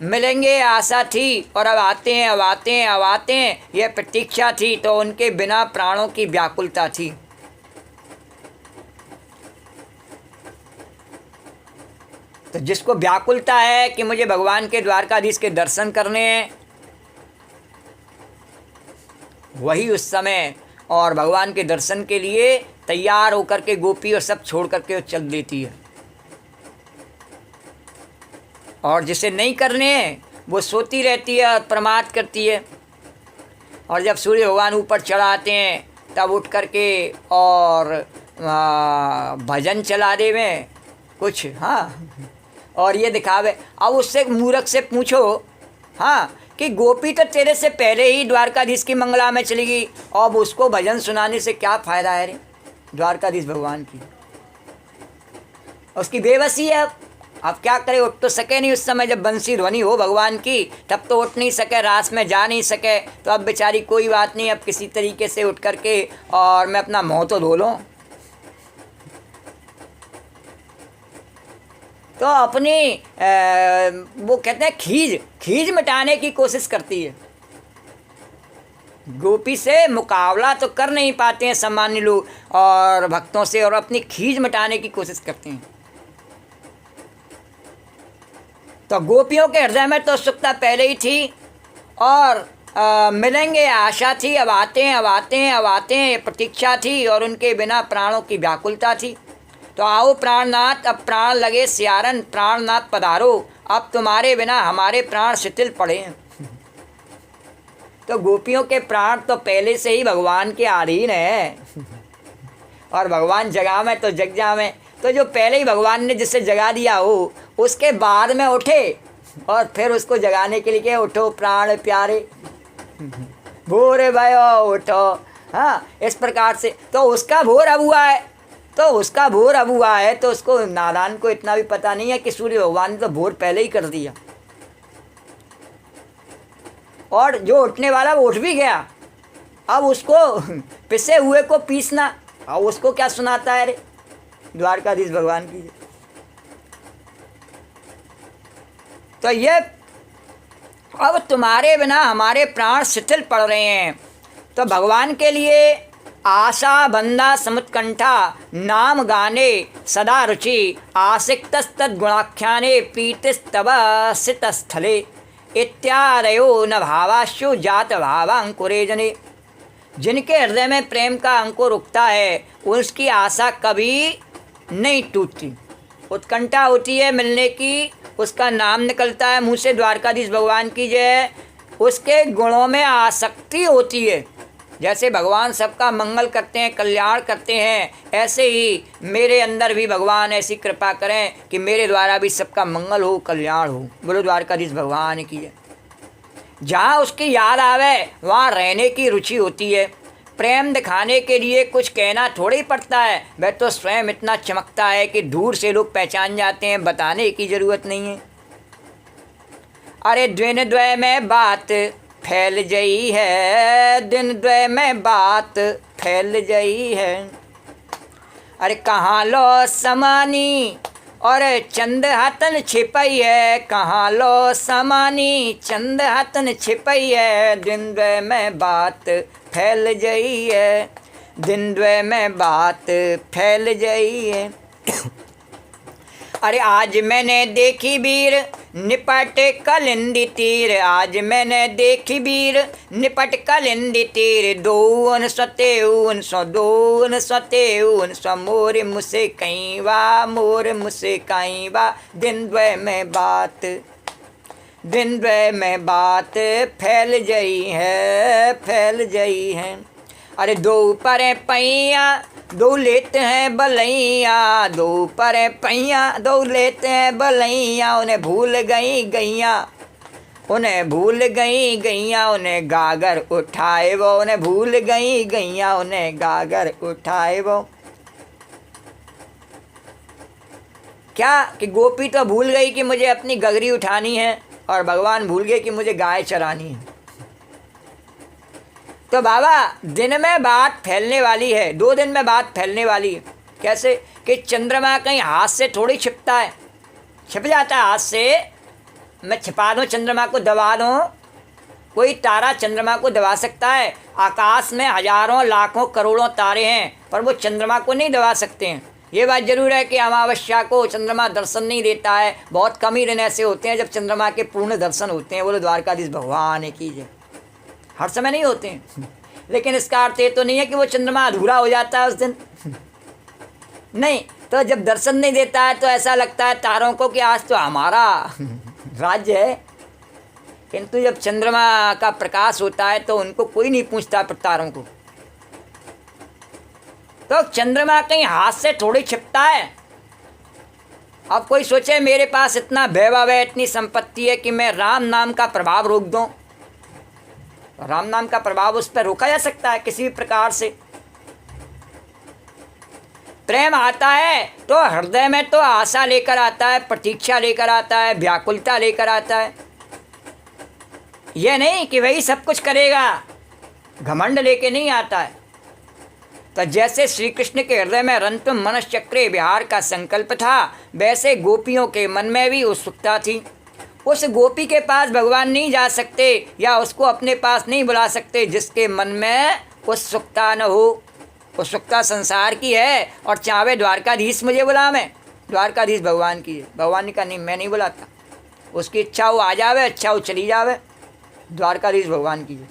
मिलेंगे आशा थी, और अब आते हैं, अब आते हैं, अब आते हैं, यह प्रतीक्षा थी। तो उनके बिना प्राणों की व्याकुलता थी। तो जिसको व्याकुलता है कि मुझे भगवान के द्वारकाधीश के दर्शन करने हैं, वही उस समय और भगवान के दर्शन के लिए तैयार होकर के गोपी और सब छोड़ करके चल देती है। और जिसे नहीं करने हैं वो सोती रहती है और प्रमाद करती है। और जब सूर्य भगवान ऊपर चढ़ाते हैं तब उठ करके और भजन चला देवे कुछ, हाँ, और ये दिखावे। अब उससे मूर्ख से पूछो, हाँ, कि गोपी तो तेरे से पहले ही द्वारकाधीश की मंगला में चली गई, अब उसको भजन सुनाने से क्या फ़ायदा है रे द्वारकाधीश भगवान की। उसकी बेबसी है। अब क्या करे, उठ तो सके नहीं उस समय जब बंसी ध्वनि हो भगवान की, तब तो उठ नहीं सके, रास में जा नहीं सके। तो अब बेचारी कोई बात नहीं, अब किसी तरीके से उठ करके और मैं अपना मुँह तो धो लूँ। तो अपनी वो कहते हैं खीज मिटाने की कोशिश करती है। गोपी से मुकाबला तो कर नहीं पाते हैं सामान्य लोग और भक्तों से, और अपनी खीज मिटाने की कोशिश करते हैं। तो गोपियों के हृदय में तो उत्सुकता पहले ही थी और मिलेंगे आशा थी, अब आते हैं, अब आते हैं, अब आते हैं, ये प्रतीक्षा थी, और उनके बिना प्राणों की व्याकुलता थी। तो आओ प्राणनाथ, अब प्राण लगे सियारन, प्राणनाथ पधारो, अब तुम्हारे बिना हमारे प्राण शिथिल पड़े हैं। तो गोपियों के प्राण तो पहले से ही भगवान के अधीन है और भगवान जगावे तो जग जावे। तो जो पहले ही भगवान ने जिसे जगा दिया हो, उसके बाद में उठे और फिर उसको जगाने के लिए कहे उठो प्राण प्यारे, भोर भयो उठो। हाँ, इस प्रकार से तो उसका भोर अब हुआ है, तो उसको नादान को इतना भी पता नहीं है कि सूर्य भगवान ने तो भोर पहले ही कर दिया, और जो उठने वाला वो उठ भी गया। अब उसको पिसे हुए को पीसना, अब उसको क्या सुनाता है रे द्वारकाधीश भगवान की। तो ये अब तुम्हारे बिना हमारे प्राण शिथिल पड़ रहे हैं। तो भगवान के लिए आशा बंदा समुत्कंठा, नाम गाने सदा रुचि, आसिक्तस्तद्गुणाख्याने प्रीतिस्तव सितस्थले, इत्यादयो न भावाशु जात भावांकुरे जने। जिनके हृदय में प्रेम का अंकुर उगता है उसकी आशा कभी नहीं टूटती, उत्कंठा होती है मिलने की, उसका नाम निकलता है मुँह से द्वारकाधीश भगवान की जय, उसके गुणों में आसक्ति होती है, जैसे भगवान सबका मंगल करते हैं, कल्याण करते हैं, ऐसे ही मेरे अंदर भी भगवान ऐसी कृपा करें कि मेरे द्वारा भी सबका मंगल हो, कल्याण हो। बोलो द्वारकाधीश भगवान की है। जहाँ उसकी याद आवे वहाँ रहने की रुचि होती है। प्रेम दिखाने के लिए कुछ कहना थोड़ी ही पड़ता है, वह तो स्वयं इतना चमकता है कि दूर से लोग पहचान जाते हैं, बताने की ज़रूरत नहीं है। अरे दिन द्वय में बात फैल गई है, दिन द्वय में बात फैल गई है। अरे कहाँ लो समानी और चंद हाथन छिपई है, कहाँ लो समानी चंद हाथन छिपई है। दिन द्वय में बात फैल गई है, दिन द्वय में बात फैल गई है। अरे आज मैंने देखी वीर निपट कलिंदी तीर, आज मैंने देखी वीर निपट कलिंदी तीर। दोन सतेऊन सौ दोन सतेऊन सौ मोर मुझसे कहीं वा, मोर मुझसे कहीं वा। दिन द्वय में बात, दिन द्वय में बात फैल गई है, फैल गई है। अरे दो परे पैया दो लेते हैं बलैया, दो परे पैया दो लेते हैं बलैया। उन्हें भूल गई गैया, उन्हें भूल गई गैया, उन्हें गागर उठाए वो, उन्हें भूल गई गैया, उन्हें गागर उठाए वो। क्या कि गोपी तो भूल गई कि मुझे अपनी गगरी उठानी है, और भगवान भूल गए कि मुझे गाय चरानी है। तो बाबा दिन में बात फैलने वाली है, 2 दिन में बात फैलने वाली है। कैसे कि चंद्रमा कहीं हाथ से थोड़ी छिपता है, छिप जाता है हाथ से। मैं छिपा दूँ चंद्रमा को, दबा दूँ, कोई तारा चंद्रमा को दबा सकता है? आकाश में हजारों लाखों करोड़ों तारे हैं, पर वो चंद्रमा को नहीं दबा सकते हैं। ये बात जरूर है कि अमावस्या को चंद्रमा दर्शन नहीं देता है। बहुत कम ही दिन ऐसे होते हैं जब चंद्रमा के पूर्ण दर्शन होते हैं। बोलो द्वारकाधीश भगवान कीजिए। हर समय नहीं होते हैं, लेकिन इसका अर्थ ये तो नहीं है कि वो चंद्रमा अधूरा हो जाता है उस दिन। नहीं, तो जब दर्शन नहीं देता है तो ऐसा लगता है तारों को कि आज तो हमारा राज्य है। किंतु जब चंद्रमा का प्रकाश होता है तो उनको कोई नहीं पूछता तारों को। तो चंद्रमा कहीं हाथ से थोड़ी छिपता है। अब कोई सोचे मेरे पास इतना वैभव है, इतनी संपत्ति है कि मैं राम नाम का प्रभाव रोक दूं। राम नाम का प्रभाव उस पर रोका जा सकता है किसी भी प्रकार से? प्रेम आता है तो हृदय में तो आशा लेकर आता है, प्रतीक्षा लेकर आता है, व्याकुलता लेकर आता है। यह नहीं कि वही सब कुछ करेगा, घमंड लेके नहीं आता है। तो जैसे श्री कृष्ण के हृदय में रंतुम मनश्चक्रे विहार का संकल्प था, वैसे गोपियों के मन में भी उत्सुकता थी। उस गोपी के पास भगवान नहीं जा सकते या उसको अपने पास नहीं बुला सकते जिसके मन में उत्सुकता न हो। उत्सुकता संसार की है और चाहे द्वारकाधीश मुझे बुलावे, द्वारकाधीश भगवान की है। भगवान ने कहा नहीं, मैं नहीं बुलाता। उसकी इच्छा हो आ जावे, इच्छा हो चली जावे। द्वारकाधीश भगवान की है।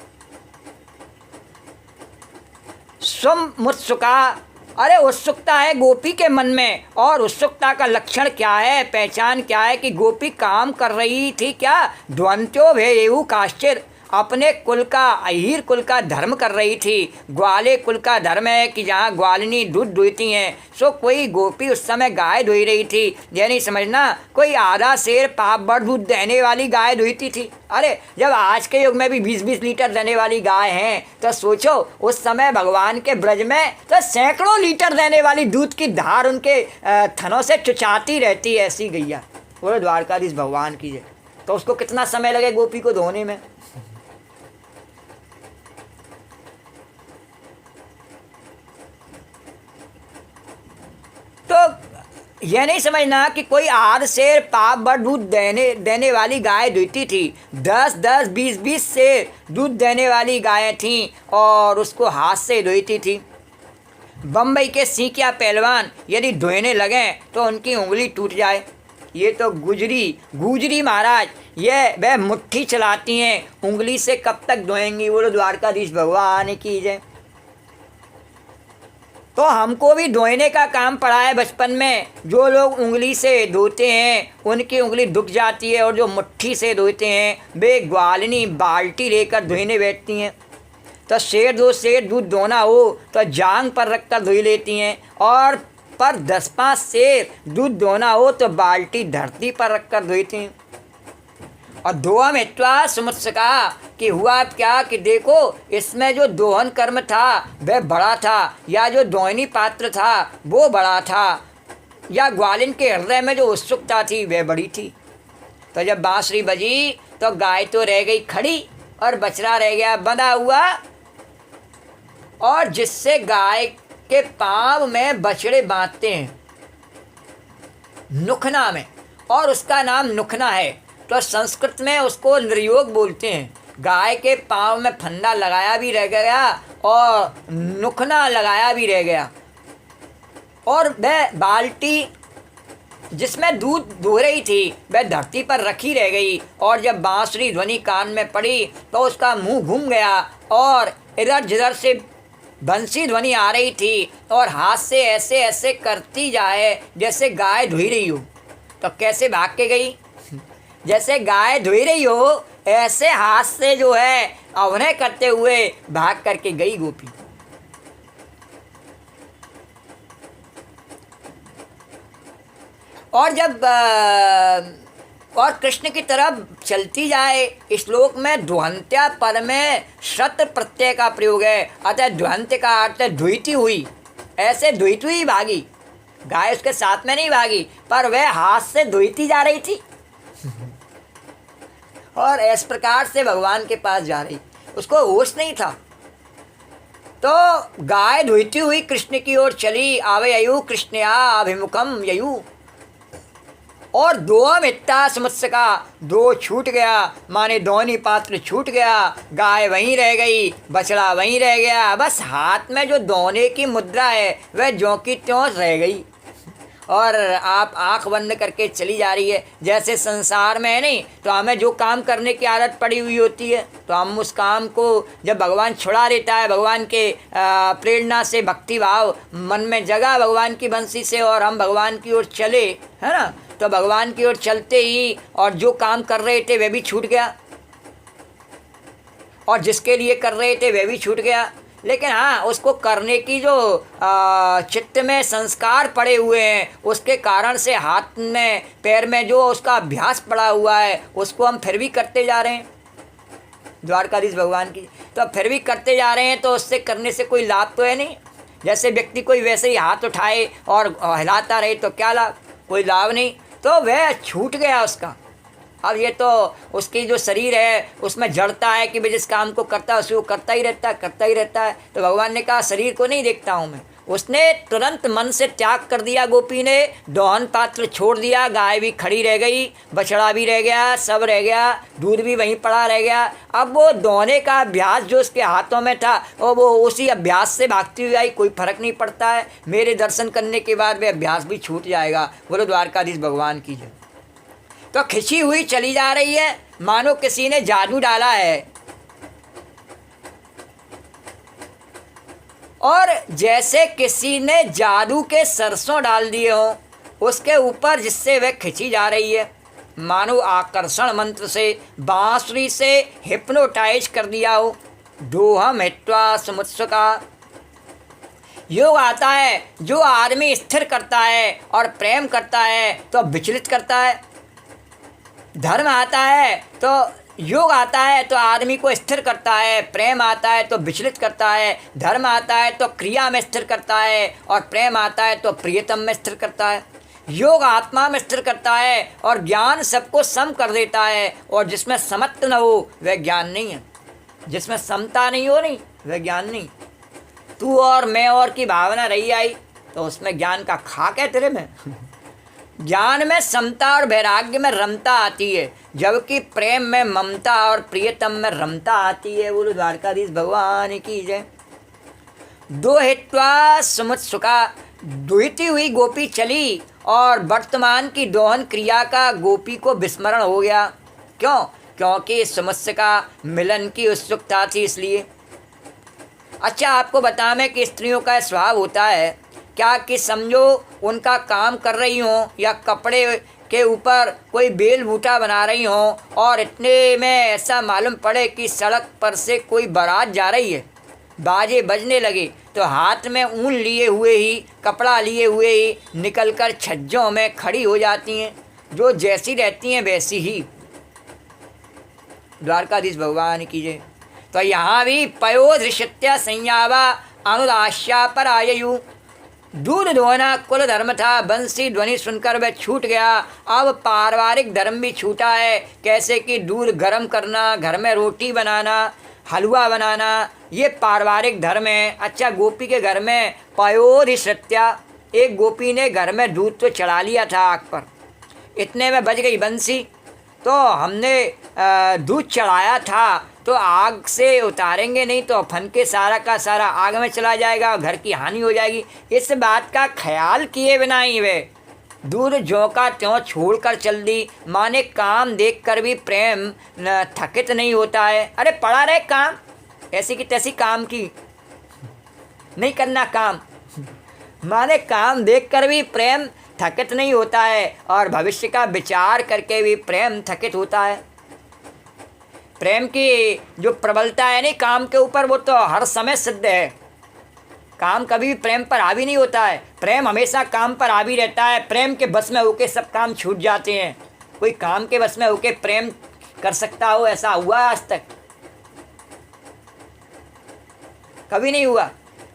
स्वमुत्सुका, अरे उत्सुकता है गोपी के मन में। और उत्सुकता का लक्षण क्या है, पहचान क्या है कि गोपी काम कर रही थी क्या? ध्वंत्यो भेयु काश्चिर, अपने कुल का, अहीर कुल का धर्म कर रही थी। ग्वाले कुल का धर्म है कि जहाँ ग्वालिनी दूध दुहती हैं। सो कोई गोपी उस समय गाय दुही रही थी। यह नहीं समझना कोई आधा शेर पाप बड़ दूध देने वाली गाय दुहती थी। अरे जब आज के युग में भी 20-20 लीटर देने वाली गाय हैं, तो सोचो उस समय भगवान के ब्रज में तो सैकड़ों लीटर देने वाली दूध की धार उनके थनों से चुचाती रहती है ऐसी गैया। बोलो द्वारकाधीश भगवान की जय। तो उसको कितना समय लगे गोपी को धोने में? तो यह नहीं समझना कि कोई आध शेर पाप भर दूध देने वाली गाय दुहती थी। 10-10, 20-20 शेर दूध देने वाली गायें थीं और उसको हाथ से दुहती थी। बम्बई के सीकिया पहलवान यदि धोने लगें तो उनकी उंगली टूट जाए। ये तो गुजरी महाराज, ये वह मुट्ठी चलाती हैं, उंगली से कब तक धोएंगी? बोलो द्वारकाधीश भगवान की जय। तो हमको भी धोने का काम पड़ा है बचपन में। जो लोग उंगली से धोते हैं उनकी उंगली दुख जाती है, और जो मुट्ठी से धोते हैं वे ग्वालिनी बाल्टी लेकर धोने बैठती हैं। तो शेर दूध दोना हो तो जांग पर रखकर धुई लेती हैं, और पर 10-5 शेर दूध दोना हो तो बाल्टी धरती पर रखकर धोती हैं। और दोहम हित्वा समुत्सका कि हुआ क्या कि देखो इसमें जो दोहन कर्म था वह बड़ा था, या जो दोहनी पात्र था वो बड़ा था, या ग्वालिन के हृदय में जो उत्सुकता थी वह बड़ी थी। तो जब बांसुरी बजी तो गाय तो रह गई खड़ी और बछड़ा रह गया बंधा हुआ, और जिससे गाय के पाँव में बछड़े बांधते हैं नुखना में, और उसका नाम नुखना है, तो संस्कृत में उसको निर्योग बोलते हैं। गाय के पाँव में फंदा लगाया भी रह गया और नुखना लगाया भी रह गया, और वह बाल्टी जिसमें दूध दुह रही थी वह धरती पर रखी रह गई। और जब बांसुरी ध्वनि कान में पड़ी तो उसका मुंह घूम गया, और इधर जिधर से बंसी ध्वनि आ रही थी और हाथ से ऐसे ऐसे करती जाए जैसे गाय धुई रही हो। तो कैसे भाग के गई? जैसे गाय धुई रही हो ऐसे हाथ से जो है अभिनय करते हुए भाग करके गई गोपी। और जब और कृष्ण की तरफ चलती जाए, श्लोक में ध्वंत्या पद में शत प्रत्यय का प्रयोग है, अतः ध्वंत्य का अर्थ धुईती हुई, ऐसे धुईती हुई भागी। गाय उसके साथ में नहीं भागी, पर वह हाथ से धुईती जा रही थी और इस प्रकार से भगवान के पास जा रही, उसको होश नहीं था। तो गाय धुईती हुई कृष्ण की ओर चली, आवे अयु कृष्णया अभिमुखम ययु, और दोम इत्ता समुत्सका, दो छूट गया, माने दोनी पात्र छूट गया, गाय वहीं रह गई, बछड़ा वहीं रह गया, बस हाथ में जो दोने की मुद्रा है वह ज्यों की त्यों रह गई। और आप आंख बंद करके चली जा रही है। जैसे संसार में है नहीं, तो हमें जो काम करने की आदत पड़ी हुई होती है, तो हम उस काम को जब भगवान छुड़ा देता है, भगवान के प्रेरणा से भक्ति भाव मन में जगा भगवान की बंसी से, और हम भगवान की ओर चले, है ना, तो भगवान की ओर चलते ही और जो काम कर रहे थे वह भी छूट गया, और जिसके लिए कर रहे थे वह भी छूट गया। लेकिन हाँ, उसको करने की जो चित्त में संस्कार पड़े हुए हैं, उसके कारण से हाथ में पैर में जो उसका अभ्यास पड़ा हुआ है उसको हम फिर भी करते जा रहे हैं, द्वारकाधीश भगवान की, तो फिर भी करते जा रहे हैं, तो उससे करने से कोई लाभ तो है नहीं। जैसे व्यक्ति कोई वैसे ही हाथ उठाए और हिलाता रहे तो क्या लाभ? कोई लाभ नहीं, तो वह छूट गया उसका। अब ये तो उसकी जो शरीर है उसमें जड़ता है कि भाई जिस काम को करता है उसी को करता ही रहता है। तो भगवान ने कहा शरीर को नहीं देखता हूँ मैं। उसने तुरंत मन से त्याग कर दिया, गोपी ने दोहन पात्र छोड़ दिया, गाय भी खड़ी रह गई, बछड़ा भी रह गया, सब रह गया, दूध भी वहीं पड़ा रह गया। अब वो दोहने का अभ्यास जो उसके हाथों में था और वो उसी अभ्यास से भागती हुई आई, कोई फर्क नहीं पड़ता है। मेरे दर्शन करने के बाद वह अभ्यास भी छूट जाएगा। बोलो द्वारकाधीश भगवान की जय। तो खिंची हुई चली जा रही है, मानो किसी ने जादू डाला है, और जैसे किसी ने जादू के सरसों डाल दिए हों उसके ऊपर, जिससे वह खिंची जा रही है, मानो आकर्षण मंत्र से बांसुरी से हिप्नोटाइज कर दिया हो। दोहम हित्वा समुत्सका, योग आता है जो आदमी स्थिर करता है और प्रेम करता है तो विचलित करता है। धर्म आता है तो योग आता है तो आदमी को स्थिर करता है, प्रेम आता है तो विचलित करता है। धर्म आता है तो क्रिया में स्थिर करता है, और प्रेम आता है तो प्रियतम में स्थिर करता है। योग आत्मा में स्थिर करता है, और ज्ञान सबको सम कर देता है। और जिसमें समत्व न हो वह ज्ञान नहीं है, जिसमें समता नहीं हो नहीं वह ज्ञान नहीं। तू और मैं और की भावना रही आई तो उसमें ज्ञान का खाक है तेरे में। ज्ञान में समता और वैराग्य में रमता आती है, जबकि प्रेम में ममता और प्रियतम में रमता आती है। बोलो द्वारकाधीश भगवान की जय। दो हित्वा समुत्सुका, दुहिती हुई गोपी चली, और वर्तमान की दोहन क्रिया का गोपी को विस्मरण हो गया। क्यों? क्योंकि समुत्सुका मिलन की उत्सुकता थी, इसलिए। अच्छा, आपको बताएं कि स्त्रियों का स्वभाव होता है क्या कि समझो उनका काम कर रही हों या कपड़े के ऊपर कोई बेल बूटा बना रही हों, और इतने में ऐसा मालूम पड़े कि सड़क पर से कोई बारात जा रही है, बाजे बजने लगे तो हाथ में ऊन लिए हुए ही, कपड़ा लिए हुए ही निकलकर छज्जों में खड़ी हो जाती हैं, जो जैसी रहती हैं वैसी ही। द्वारकाधीश भगवान की जय। तो यहाँ भी पयोधृष्य संयावा अनुदास्या पर आयु। दूध धोना कुल धर्म था, बंसी ध्वनि सुनकर वह छूट गया। अब पारिवारिक धर्म भी छूटा है। कैसे कि दूध गर्म करना, घर में रोटी बनाना, हलवा बनाना, ये पारिवारिक धर्म है। अच्छा, गोपी के घर में पयोधृष्य, एक गोपी ने घर में दूध तो चढ़ा लिया था आग पर, इतने में बज गई बंसी। तो हमने दूध चढ़ाया था तो आग से उतारेंगे नहीं तो फन के सारा का सारा आग में चला जाएगा और घर की हानि हो जाएगी। इस बात का ख्याल किए बिना ही वे दूध ज्यों का त्यों छोड़ कर चल दी। माने काम देख कर भी प्रेम थकित नहीं होता है। अरे पड़ा रहे काम, ऐसी की तैसी काम की नहीं करना काम। माने काम देख कर भी प्रेम थकित नहीं होता है और भविष्य का विचार करके भी प्रेम थकित होता है। प्रेम की जो प्रबलता है नहीं काम के ऊपर, वो तो हर समय सिद्ध है। काम कभी भी प्रेम पर हावी नहीं होता है, प्रेम हमेशा काम पर हावी रहता है। प्रेम के बस में होके सब काम छूट जाते हैं। कोई काम के बस में होके प्रेम कर सकता हो, ऐसा हुआ आज तक? कभी नहीं हुआ।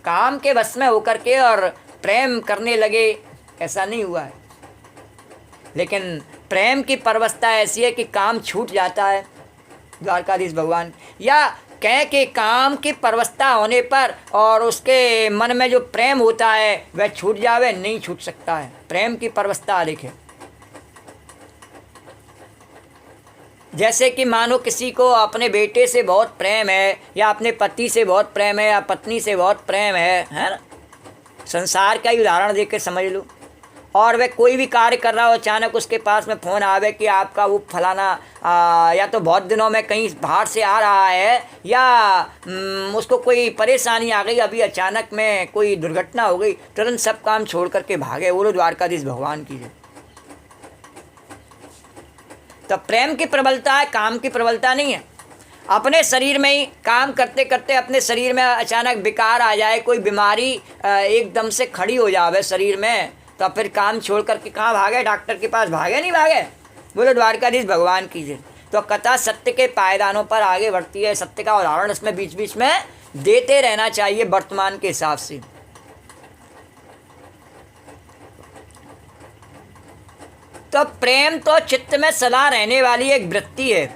काम के बस में होकर के और प्रेम करने लगे, ऐसा नहीं हुआ है। लेकिन प्रेम की परवस्था ऐसी है कि काम छूट जाता है। द्वारकाधीश भगवान, या कह के काम की परवस्था होने पर और उसके मन में जो प्रेम होता है वह छूट जावे, नहीं छूट सकता है। प्रेम की परवस्था लिखे। जैसे कि मानो किसी को अपने बेटे से बहुत प्रेम है, या अपने पति से बहुत प्रेम है, या पत्नी से बहुत प्रेम है ना। संसार का ही उदाहरण देख के समझ लो। और वह कोई भी कार्य कर रहा हो, अचानक उसके पास में फ़ोन आवे कि आपका वो फलाना या तो बहुत दिनों में कहीं बाहर से आ रहा है, या उसको कोई परेशानी आ गई, अभी अचानक में कोई दुर्घटना हो गई, तुरंत सब काम छोड़ करके भागे। बोलो द्वारकाधीश भगवान की जय। तो प्रेम की प्रबलता है, काम की प्रबलता नहीं है। अपने शरीर में ही काम करते करते अपने शरीर में अचानक विकार आ जाए, कोई बीमारी एकदम से खड़ी हो जावे शरीर में, तो फिर काम छोड़ करके कहाँ भागे? डॉक्टर के पास भागे? नहीं भागे। बोलो द्वारकाधीश भगवान की जय। तो कथा सत्य के पायदानों पर आगे बढ़ती है। सत्य का उदाहरण इसमें बीच बीच में देते रहना चाहिए वर्तमान के हिसाब से। तो प्रेम तो चित्त में सदा रहने वाली एक वृत्ति है।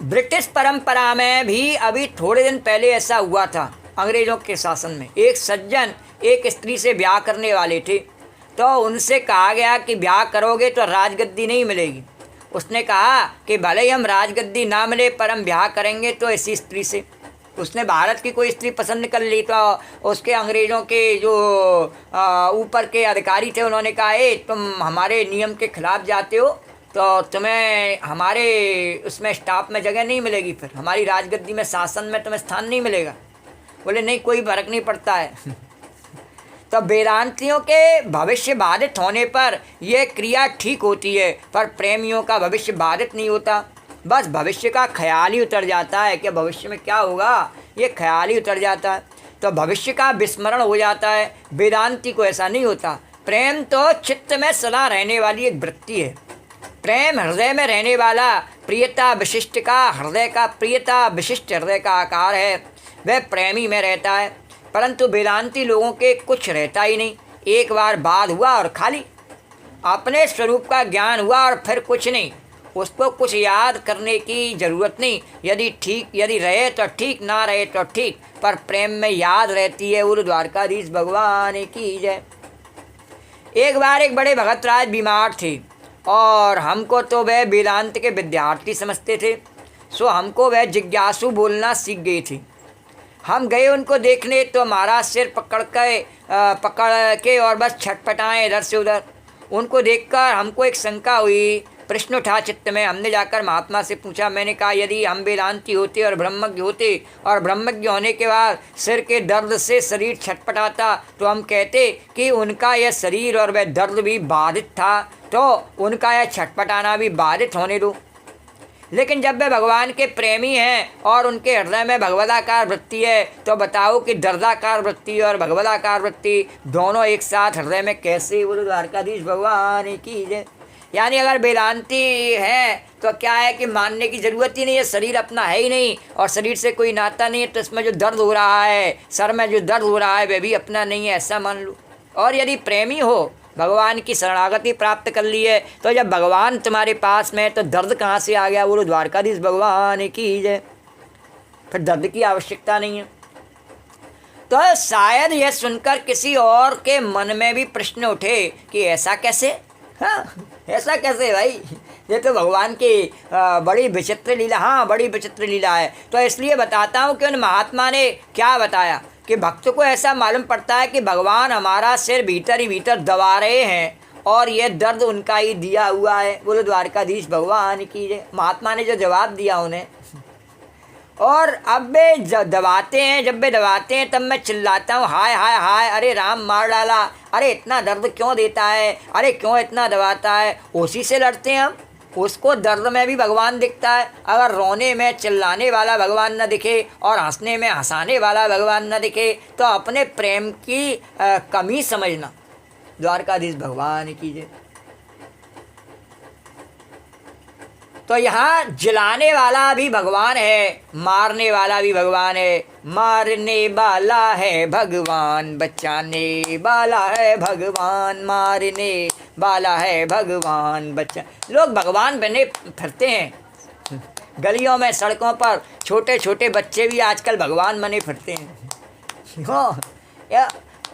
ब्रिटिश परंपरा में भी अभी थोड़े दिन पहले ऐसा हुआ था। अंग्रेज़ों के शासन में एक सज्जन एक स्त्री से ब्याह करने वाले थे, तो उनसे कहा गया कि ब्याह करोगे तो राजगद्दी नहीं मिलेगी। उसने कहा कि भले ही हम राजगद्दी ना मिले पर हम ब्याह करेंगे तो ऐसी स्त्री से। उसने भारत की कोई स्त्री पसंद कर ली। तो उसके अंग्रेज़ों के जो ऊपर के अधिकारी थे, उन्होंने कहा तुम हमारे नियम के खिलाफ़ जाते हो तो तुम्हें हमारे उसमें स्टाफ में जगह नहीं मिलेगी, फिर हमारी राजगद्दी में शासन में तुम्हें स्थान नहीं मिलेगा। बोले नहीं, कोई फर्क नहीं पड़ता है। तो वेदांतियों के भविष्य बाधित होने पर यह क्रिया ठीक होती है, पर प्रेमियों का भविष्य बाधित नहीं होता। बस भविष्य का ख्याल ही उतर जाता है कि भविष्य में क्या होगा, ये ख्याल ही उतर जाता है, तो भविष्य का विस्मरण हो जाता है। वेदांती को ऐसा नहीं होता। प्रेम तो चित्त में सदा रहने वाली एक वृत्ति है। प्रेम हृदय में रहने वाला, प्रियता विशिष्ट का हृदय का, प्रियता विशिष्ट हृदय का आकार है, वह प्रेमी में रहता है। परंतु वेदांती लोगों के कुछ रहता ही नहीं। एक बार बाद हुआ और खाली, अपने स्वरूप का ज्ञान हुआ और फिर कुछ नहीं। उसको कुछ याद करने की ज़रूरत नहीं। यदि रहे तो ठीक, ना रहे तो ठीक, पर प्रेम में याद रहती है। वो द्वारकाधीश भगवान की जय। एक बार एक बड़े भगत राज बीमार थे और हमको तो वह वेदांत के विद्यार्थी समझते थे, सो हमको वह जिज्ञासु बोलना सीख गई थी। हम गए उनको देखने तो महाराज सिर पकड़ के और बस छटपटाएँ इधर से उधर। उनको देखकर हमको एक शंका हुई, प्रश्न उठा चित्त में। हमने जाकर महात्मा से पूछा। मैंने कहा यदि हम वेदांती होते और ब्रह्मज्ञ होते और ब्रह्मज्ञ होने के बाद सिर के दर्द से शरीर छटपटाता तो हम कहते कि उनका यह शरीर और वह दर्द भी बाधित था, तो उनका यह छटपटाना भी बाधित होने दो। लेकिन जब वे भगवान के प्रेमी हैं और उनके हृदय में भगवदाकार वृत्ति है, तो बताओ कि दर्दाकार वृत्ति और भगवदाकार वृत्ति दोनों एक साथ हृदय में कैसे? बोलो द्वारकाधीश भगवान की जय। यानी अगर वेदांती है तो क्या है कि मानने की ज़रूरत ही नहीं है, शरीर अपना है ही नहीं और शरीर से कोई नाता नहीं है, तो इसमें जो दर्द हो रहा है, सर में जो दर्द हो रहा है, वह भी अपना नहीं है, ऐसा मान लो। और यदि प्रेमी हो, भगवान की शरणागति प्राप्त कर ली है, तो जब भगवान तुम्हारे पास में है तो दर्द कहाँ से आ गया? बोलो द्वारकाधीश भगवान की जय। फिर दर्द की आवश्यकता नहीं है। तो शायद यह सुनकर किसी और के मन में भी प्रश्न उठे कि ऐसा कैसे? हाँ, ऐसा कैसे भाई? ये तो भगवान की बड़ी विचित्र लीला, हाँ बड़ी विचित्र लीला है। तो इसलिए बताता हूँ कि उन महात्मा ने क्या बताया कि भक्त को ऐसा मालूम पड़ता है कि भगवान हमारा सिर भीतर ही भीतर दबा रहे हैं और ये दर्द उनका ही दिया हुआ है। बोलो द्वारकाधीश भगवान की जय। महात्मा ने जो जवाब दिया उन्हें, और अब वे दबाते हैं, जब वे दबाते हैं तब मैं चिल्लाता हूँ हाय हाय हाय, अरे राम मार डाला, अरे इतना दर्द क्यों देता है, अरे क्यों इतना दबाता है? उसी से लड़ते हैं हम। उसको दर्द में भी भगवान दिखता है। अगर रोने में चिल्लाने वाला भगवान न दिखे और हंसने में हंसाने वाला भगवान न दिखे तो अपने प्रेम की कमी समझना। द्वारकाधीश भगवान की जय। तो यहाँ जिलाने वाला भी भगवान है, मारने वाला भी भगवान है। मारने वाला है भगवान, बचाने वाला है भगवान, मारने वाला है भगवान बच्चा। लोग भगवान बने फिरते हैं गलियों में, सड़कों पर। छोटे छोटे बच्चे भी आजकल भगवान बने फिरते हैं। हाँ,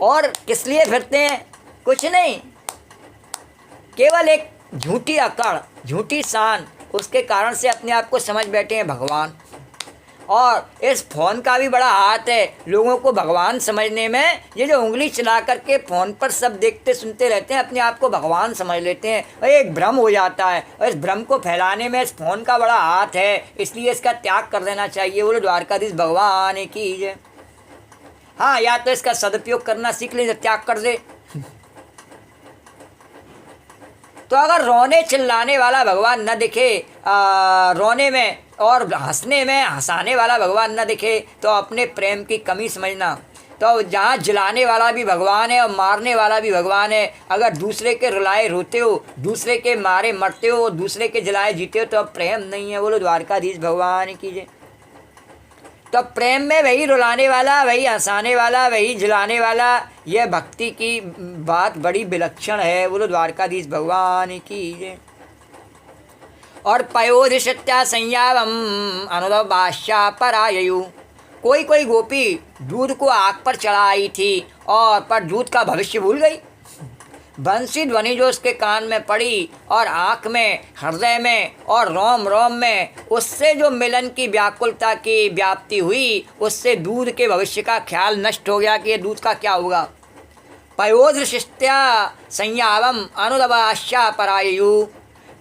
और किस लिए फिरते हैं? कुछ नहीं, केवल एक झूठी अकड़, झूठी शान, उसके कारण से अपने आप को समझ बैठे हैं भगवान। और इस फ़ोन का भी बड़ा हाथ है लोगों को भगवान समझने में। ये जो उंगली चला करके फ़ोन पर सब देखते सुनते रहते हैं, अपने आप को भगवान समझ लेते हैं, और एक भ्रम हो जाता है। और इस भ्रम को फैलाने में इस फ़ोन का बड़ा हाथ है, इसलिए इसका त्याग कर देना चाहिए। बोलो द्वारकाधीश भगवान की जय। हाँ, या तो इसका सदुपयोग करना सीख ले, त्याग कर दे। तो अगर रोने चिल्लाने वाला भगवान न दिखे, रोने में और हंसने में हंसाने वाला भगवान न दिखे, तो अपने प्रेम की कमी समझना। तो जहाँ जिलाने वाला भी भगवान है और मारने वाला भी भगवान है। अगर दूसरे के रुलाए रोते हो, दूसरे के मारे मरते हो, दूसरे के जिलाए जीते हो, तो अब प्रेम नहीं है। बोलो द्वारकाधीश भगवान की जय। तो प्रेम में वही रुलाने वाला, वही हंसाने वाला, वही जिलाने वाला, यह भक्ति की बात बड़ी विलक्षण है। बोलो द्वारकाधीश भगवान की जय। और पयोधिशत्या संयावम अनुदवाश्या पराययु। कोई कोई गोपी दूध को आग पर चढ़ाई थी और पर दूध का भविष्य भूल गई। बंसी ध्वनि जो उसके कान में पड़ी और आँख में, हृदय में और रोम रोम में, उससे जो मिलन की व्याकुलता की व्याप्ति हुई, उससे दूध के भविष्य का ख्याल नष्ट हो गया कि ये दूध का क्या होगा। पयोधृष्त्या संयावम अनुदवाश्या परायु।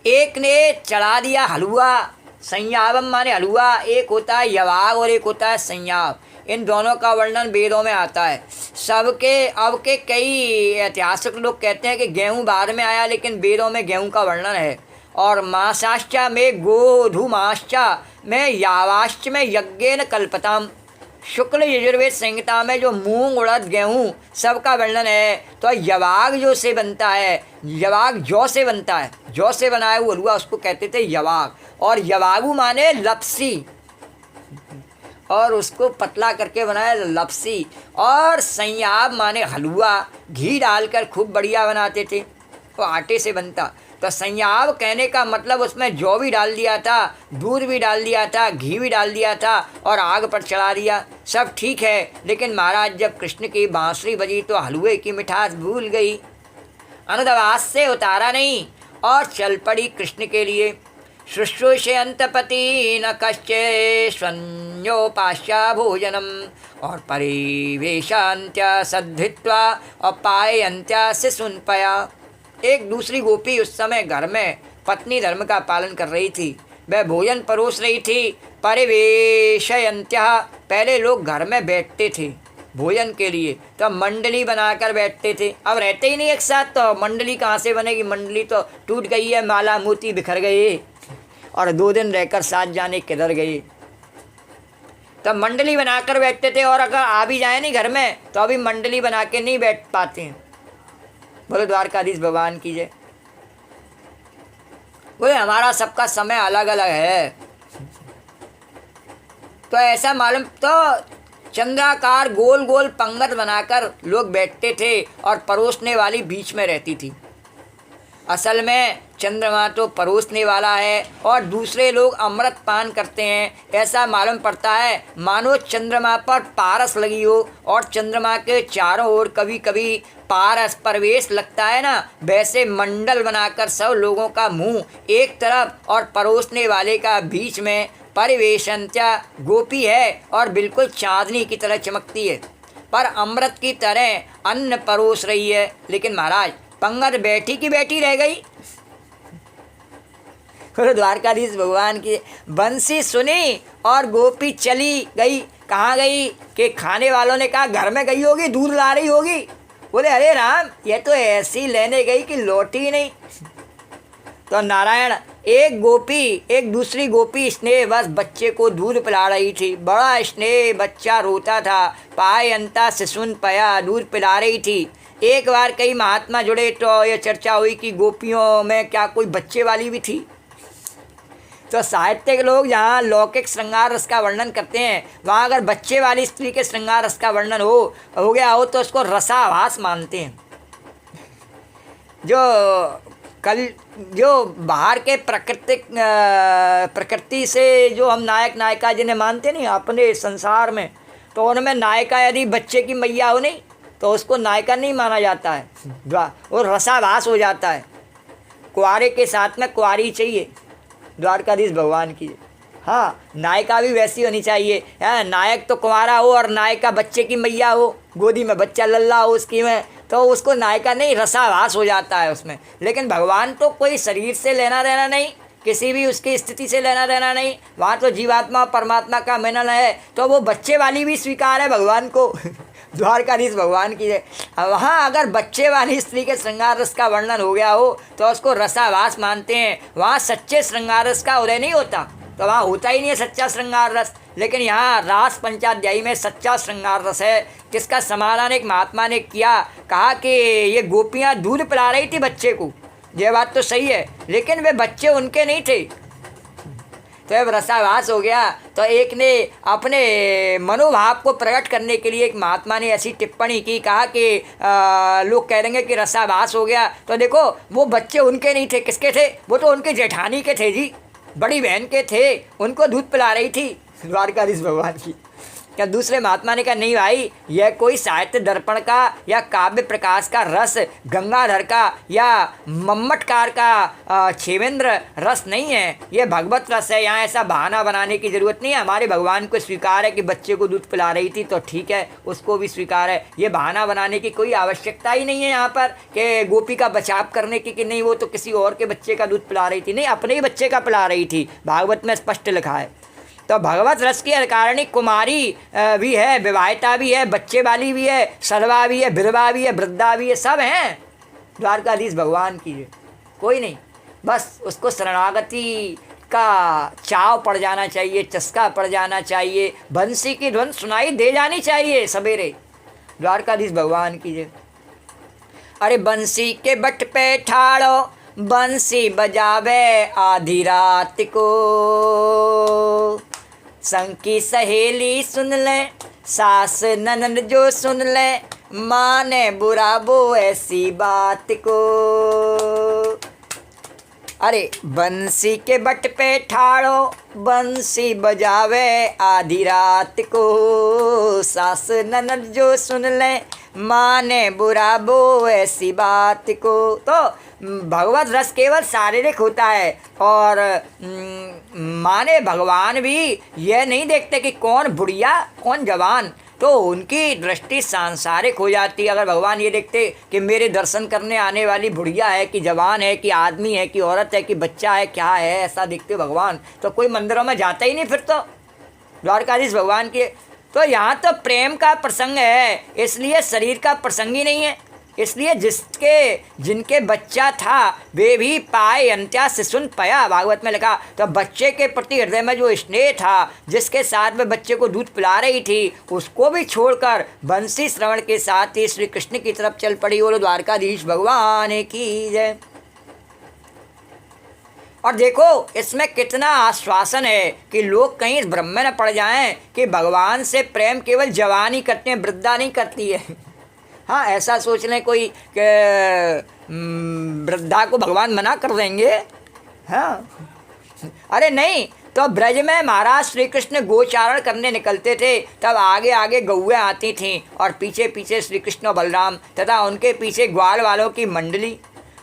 एक ने चढ़ा दिया हलवा, संयावम माने हलवा। एक होता है यवाग और एक होता है संयाव। इन दोनों का वर्णन वेदों में आता है। सबके अब के कई ऐतिहासिक लोग कहते हैं कि गेहूँ बाद में आया, लेकिन वेदों में गेहूँ का वर्णन है। और मासाश्चा में गोधूमाश्चा में यावाश्च में यज्ञेन कल्पताम। शुक्ल यजुर्वेद संहिता में जो मूंग, उड़द, गेहूँ सबका वर्णन है। तो यवाग जो से बनता है, यवाग जौ से बनता है, जौ से बनाया हुआ हलवा उसको कहते थे यवाग। और यवागु माने लपसी, और उसको पतला करके बनाया लपसी। और संयाव माने हलवा, घी डालकर खूब बढ़िया बनाते थे, वो आटे से बनता। तो संयाव कहने का मतलब उसमें जौ भी डाल दिया था, दूध भी डाल दिया था, घी भी डाल दिया था और आग पर चढ़ा दिया। सब ठीक है, लेकिन महाराज जब कृष्ण की बांसुरी बजी तो हलवे की मिठास भूल गई, अनुदवास से उतारा नहीं और चल पड़ी कृष्ण के लिए। शुश्रूषयन्तपति न कश्चे स्वन्योपास्या भोजनम और परिवेशान्त्या सद्धित्वा और पायन्त्या से सुनपया। एक दूसरी गोपी उस समय घर में पत्नी धर्म का पालन कर रही थी। वह भोजन परोस रही थी। परिवेशयन्त्या, पहले लोग घर में बैठते थे भोजन के लिए, तो मंडली बनाकर बैठते थे। अब रहते ही नहीं एक साथ, तो मंडली कहाँ से बनेगी? मंडली तो टूट गई है, माला मोती बिखर गए। और 2 दिन रहकर साथ जाने किधर गई। तब मंडली बनाकर बैठते थे, और अगर आ भी जाए नहीं घर में तो अभी मंडली बना के नहीं बैठ पाते हैं। बोले द्वारकाधीश भगवान की जय। बोले हमारा सबका समय अलग अलग है। तो ऐसा मालूम, तो चंद्राकार गोल गोल पंगत बनाकर लोग बैठते थे और परोसने वाली बीच में रहती थी। असल में चंद्रमा तो परोसने वाला है और दूसरे लोग अमृत पान करते हैं। ऐसा मालूम पड़ता है मानो चंद्रमा पर पारस लगी हो और चंद्रमा के चारों ओर कभी कभी पारस प्रवेश लगता है ना, वैसे मंडल बनाकर सब लोगों का मुंह एक तरफ और परोसने वाले का बीच में परिवेशनत्या गोपी है और बिल्कुल चांदनी की तरह चमकती है, पर अमृत की तरह अन्न परोस रही है। लेकिन महाराज पंगत बैठी की बैठी रह गई। द्वारकाधीश भगवान की बंसी सुनी और गोपी चली गई। कहाँ गई कि खाने वालों ने कहा घर में गई होगी, दूध ला रही होगी। बोले अरे राम, ये तो ऐसी लेने गई कि लौटी ही नहीं। तो नारायण, एक गोपी एक दूसरी गोपी स्नेह बस बच्चे को दूध पिला रही थी। बड़ा स्नेह, बच्चा रोता था। पायंता शिशुन पया, दूध पिला रही थी। एक बार कई महात्मा जुड़े तो ये चर्चा हुई कि गोपियों में क्या कोई बच्चे वाली भी थी। तो साहित्य के लोग जहाँ लौकिक श्रृंगार रस का वर्णन करते हैं, वहाँ अगर बच्चे वाली स्त्री के श्रृंगार रस का वर्णन हो गया हो तो उसको रसाभास मानते हैं। जो बाहर के प्रकृति से जो हम नायक नायिका जिन्हें मानते नहीं अपने संसार में, तो उनमें नायिका यदि बच्चे की मैया हो नहीं तो उसको नायिका नहीं माना जाता है, वो रसाभास हो जाता है। कुंवारे के साथ में कुंवारी चाहिए। द्वारकाधीश भगवान की। हाँ, नायिका भी वैसी होनी चाहिए। नायक तो कुंवारा हो और नायिका बच्चे की मैया हो, गोदी में बच्चा लल्ला हो उसकी में, तो उसको नायिका नहीं, रसाभास हो जाता है उसमें। लेकिन भगवान तो कोई शरीर से लेना देना नहीं, किसी भी उसकी स्थिति से लेना देना नहीं। वहाँ तो जीवात्मा परमात्मा का मिलन है, तो वो बच्चे वाली भी स्वीकार है भगवान को। द्वारकाधीश भगवान की है। वहाँ अगर बच्चे वाली स्त्री के श्रृंगार रस का वर्णन हो गया हो तो उसको रसाभास मानते हैं। वहाँ सच्चे श्रृंगार रस का उदय नहीं होता, तो वहाँ होता ही नहीं है सच्चा श्रृंगार रस। लेकिन यहाँ रास पंचाध्यायी में सच्चा श्रृंगार रस है, जिसका समाधान एक महात्मा ने किया। कहा कि ये गोपियाँ दूध पिला रही थी बच्चे को, ये बात तो सही है, लेकिन वे बच्चे उनके नहीं थे। तो जब रसाभास हो गया तो एक ने अपने मनोभाव को प्रकट करने के लिए एक महात्मा ने ऐसी टिप्पणी की। कहा कि लोग कह देंगे कि रसाभास हो गया, तो देखो वो बच्चे उनके नहीं थे। किसके थे? वो तो उनके जेठानी के थे जी, बड़ी बहन के थे, उनको दूध पिला रही थी द्वारकाधीश भगवान की। क्या दूसरे महात्मा ने कहा नहीं भाई, यह कोई साहित्य दर्पण का या काव्य प्रकाश का रस, गंगाधर का या मम्मटकार का छेवेंद्र रस नहीं है, यह भगवत रस है। यहाँ ऐसा बहाना बनाने की ज़रूरत नहीं है। हमारे भगवान को स्वीकार है कि बच्चे को दूध पिला रही थी, तो ठीक है, उसको भी स्वीकार है। ये बहाना बनाने की कोई आवश्यकता ही नहीं है यहाँ पर कि गोपी का बचाव करने की कि नहीं वो तो किसी और के बच्चे का दूध पिला रही थी। नहीं, अपने ही बच्चे का पिला रही थी, भागवत में स्पष्ट लिखा है। तो भगवत रस की अधिकारिणी कुमारी भी है, विवाहिता भी है, बच्चे वाली भी है, सलवा भी है, विधवा भी है, वृद्धा भी है, सब हैं द्वारकाधीश भगवान की। कोई नहीं, बस उसको शरणागति का चाव पड़ जाना चाहिए, चस्का पड़ जाना चाहिए, बंसी की ध्वनि सुनाई दे जानी चाहिए सवेरे। द्वारकाधीश भगवान की। अरे बंसी के बट पे ठाड़ो, बंसी बजावे आधी रात को, संग की सहेली सुन ले, सास ननद जो सुन ले, माने बुरा वो ऐसी बात को। अरे बंसी के बट पे ठाड़ो, बंसी बजावे आधी रात को, सास ननद जो सुन ले, माने बुरा वो ऐसी बात को। तो भगवत रस केवल शारीरिक होता है, और माने भगवान भी यह नहीं देखते कि कौन बुढ़िया कौन जवान, तो उनकी दृष्टि सांसारिक हो जाती है। अगर भगवान ये देखते कि मेरे दर्शन करने आने वाली बुढ़िया है कि जवान है कि आदमी है कि औरत है कि बच्चा है क्या है, ऐसा देखते भगवान, तो कोई मंदिरों में जाता ही नहीं फिर तो द्वारकाधीश भगवान के। तो यहाँ तो प्रेम का प्रसंग है, इसलिए शरीर का प्रसंग ही नहीं है। इसलिए जिनके बच्चा था वे भी पाए अंत्या से सुन पाया, भागवत में लिखा। तो बच्चे के प्रति हृदय में जो स्नेह था, जिसके साथ में बच्चे को दूध पिला रही थी, उसको भी छोड़कर बंसी श्रवण के साथ ही श्री कृष्ण की तरफ चल पड़ी। बोलो द्वारकाधीश भगवान की जय। और देखो इसमें कितना आश्वासन है कि लोग कहीं इस भ्रम में न पड़ जाएं कि भगवान से प्रेम केवल जवान ही करते हैं, वृद्धा नहीं करती है। हाँ, ऐसा सोच लें कोई कि वृद्धा को भगवान मना कर देंगे। हाँ, अरे नहीं, तो ब्रज में महाराज श्री कृष्ण गोचारण करने निकलते थे, तब आगे आगे गौएं आती थीं और पीछे पीछे श्री कृष्ण और बलराम तथा उनके पीछे ग्वाल वालों की मंडली।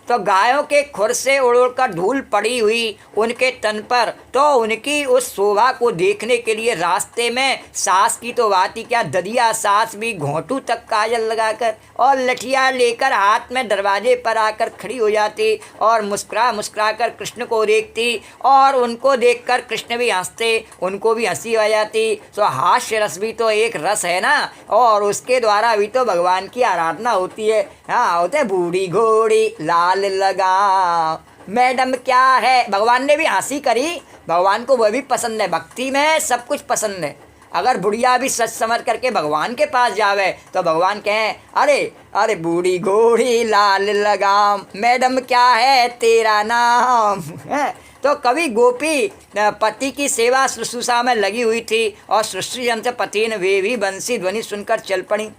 तो गायों के खुर से उड़ उड़कर धूल पड़ी हुई उनके तन पर, तो उनकी उस शोभा को देखने के लिए रास्ते में सास की तो बात ही क्या, ददिया सास भी घोंटू तक काजल लगाकर और लठिया लेकर हाथ में दरवाजे पर आकर खड़ी हो जाती और मुस्कुरा कर कृष्ण को देखती, और उनको देखकर कृष्ण भी हंसते, उनको भी हंसी आ जाती। तो हास्य रस भी तो एक रस है ना, और उसके द्वारा भी तो भगवान की आराधना होती है। हाँ, होते बूढ़ी घोड़ी लाल लगा, मैडम क्या है। भगवान ने भी हंसी करी, भगवान को वह भी पसंद है, भक्ति में सब कुछ पसंद है। अगर बुढ़िया भी सच समझ करके भगवान के पास जावे तो भगवान कहें, अरे अरे बूढ़ी घोड़ी लाल लगाम, मैडम क्या है तेरा नाम है। तो कभी गोपी पति की सेवा शुश्रूषा में लगी हुई थी और सृष्टिजंत पति ने वे भी बंसी ध्वनि सुनकर चल पड़ी।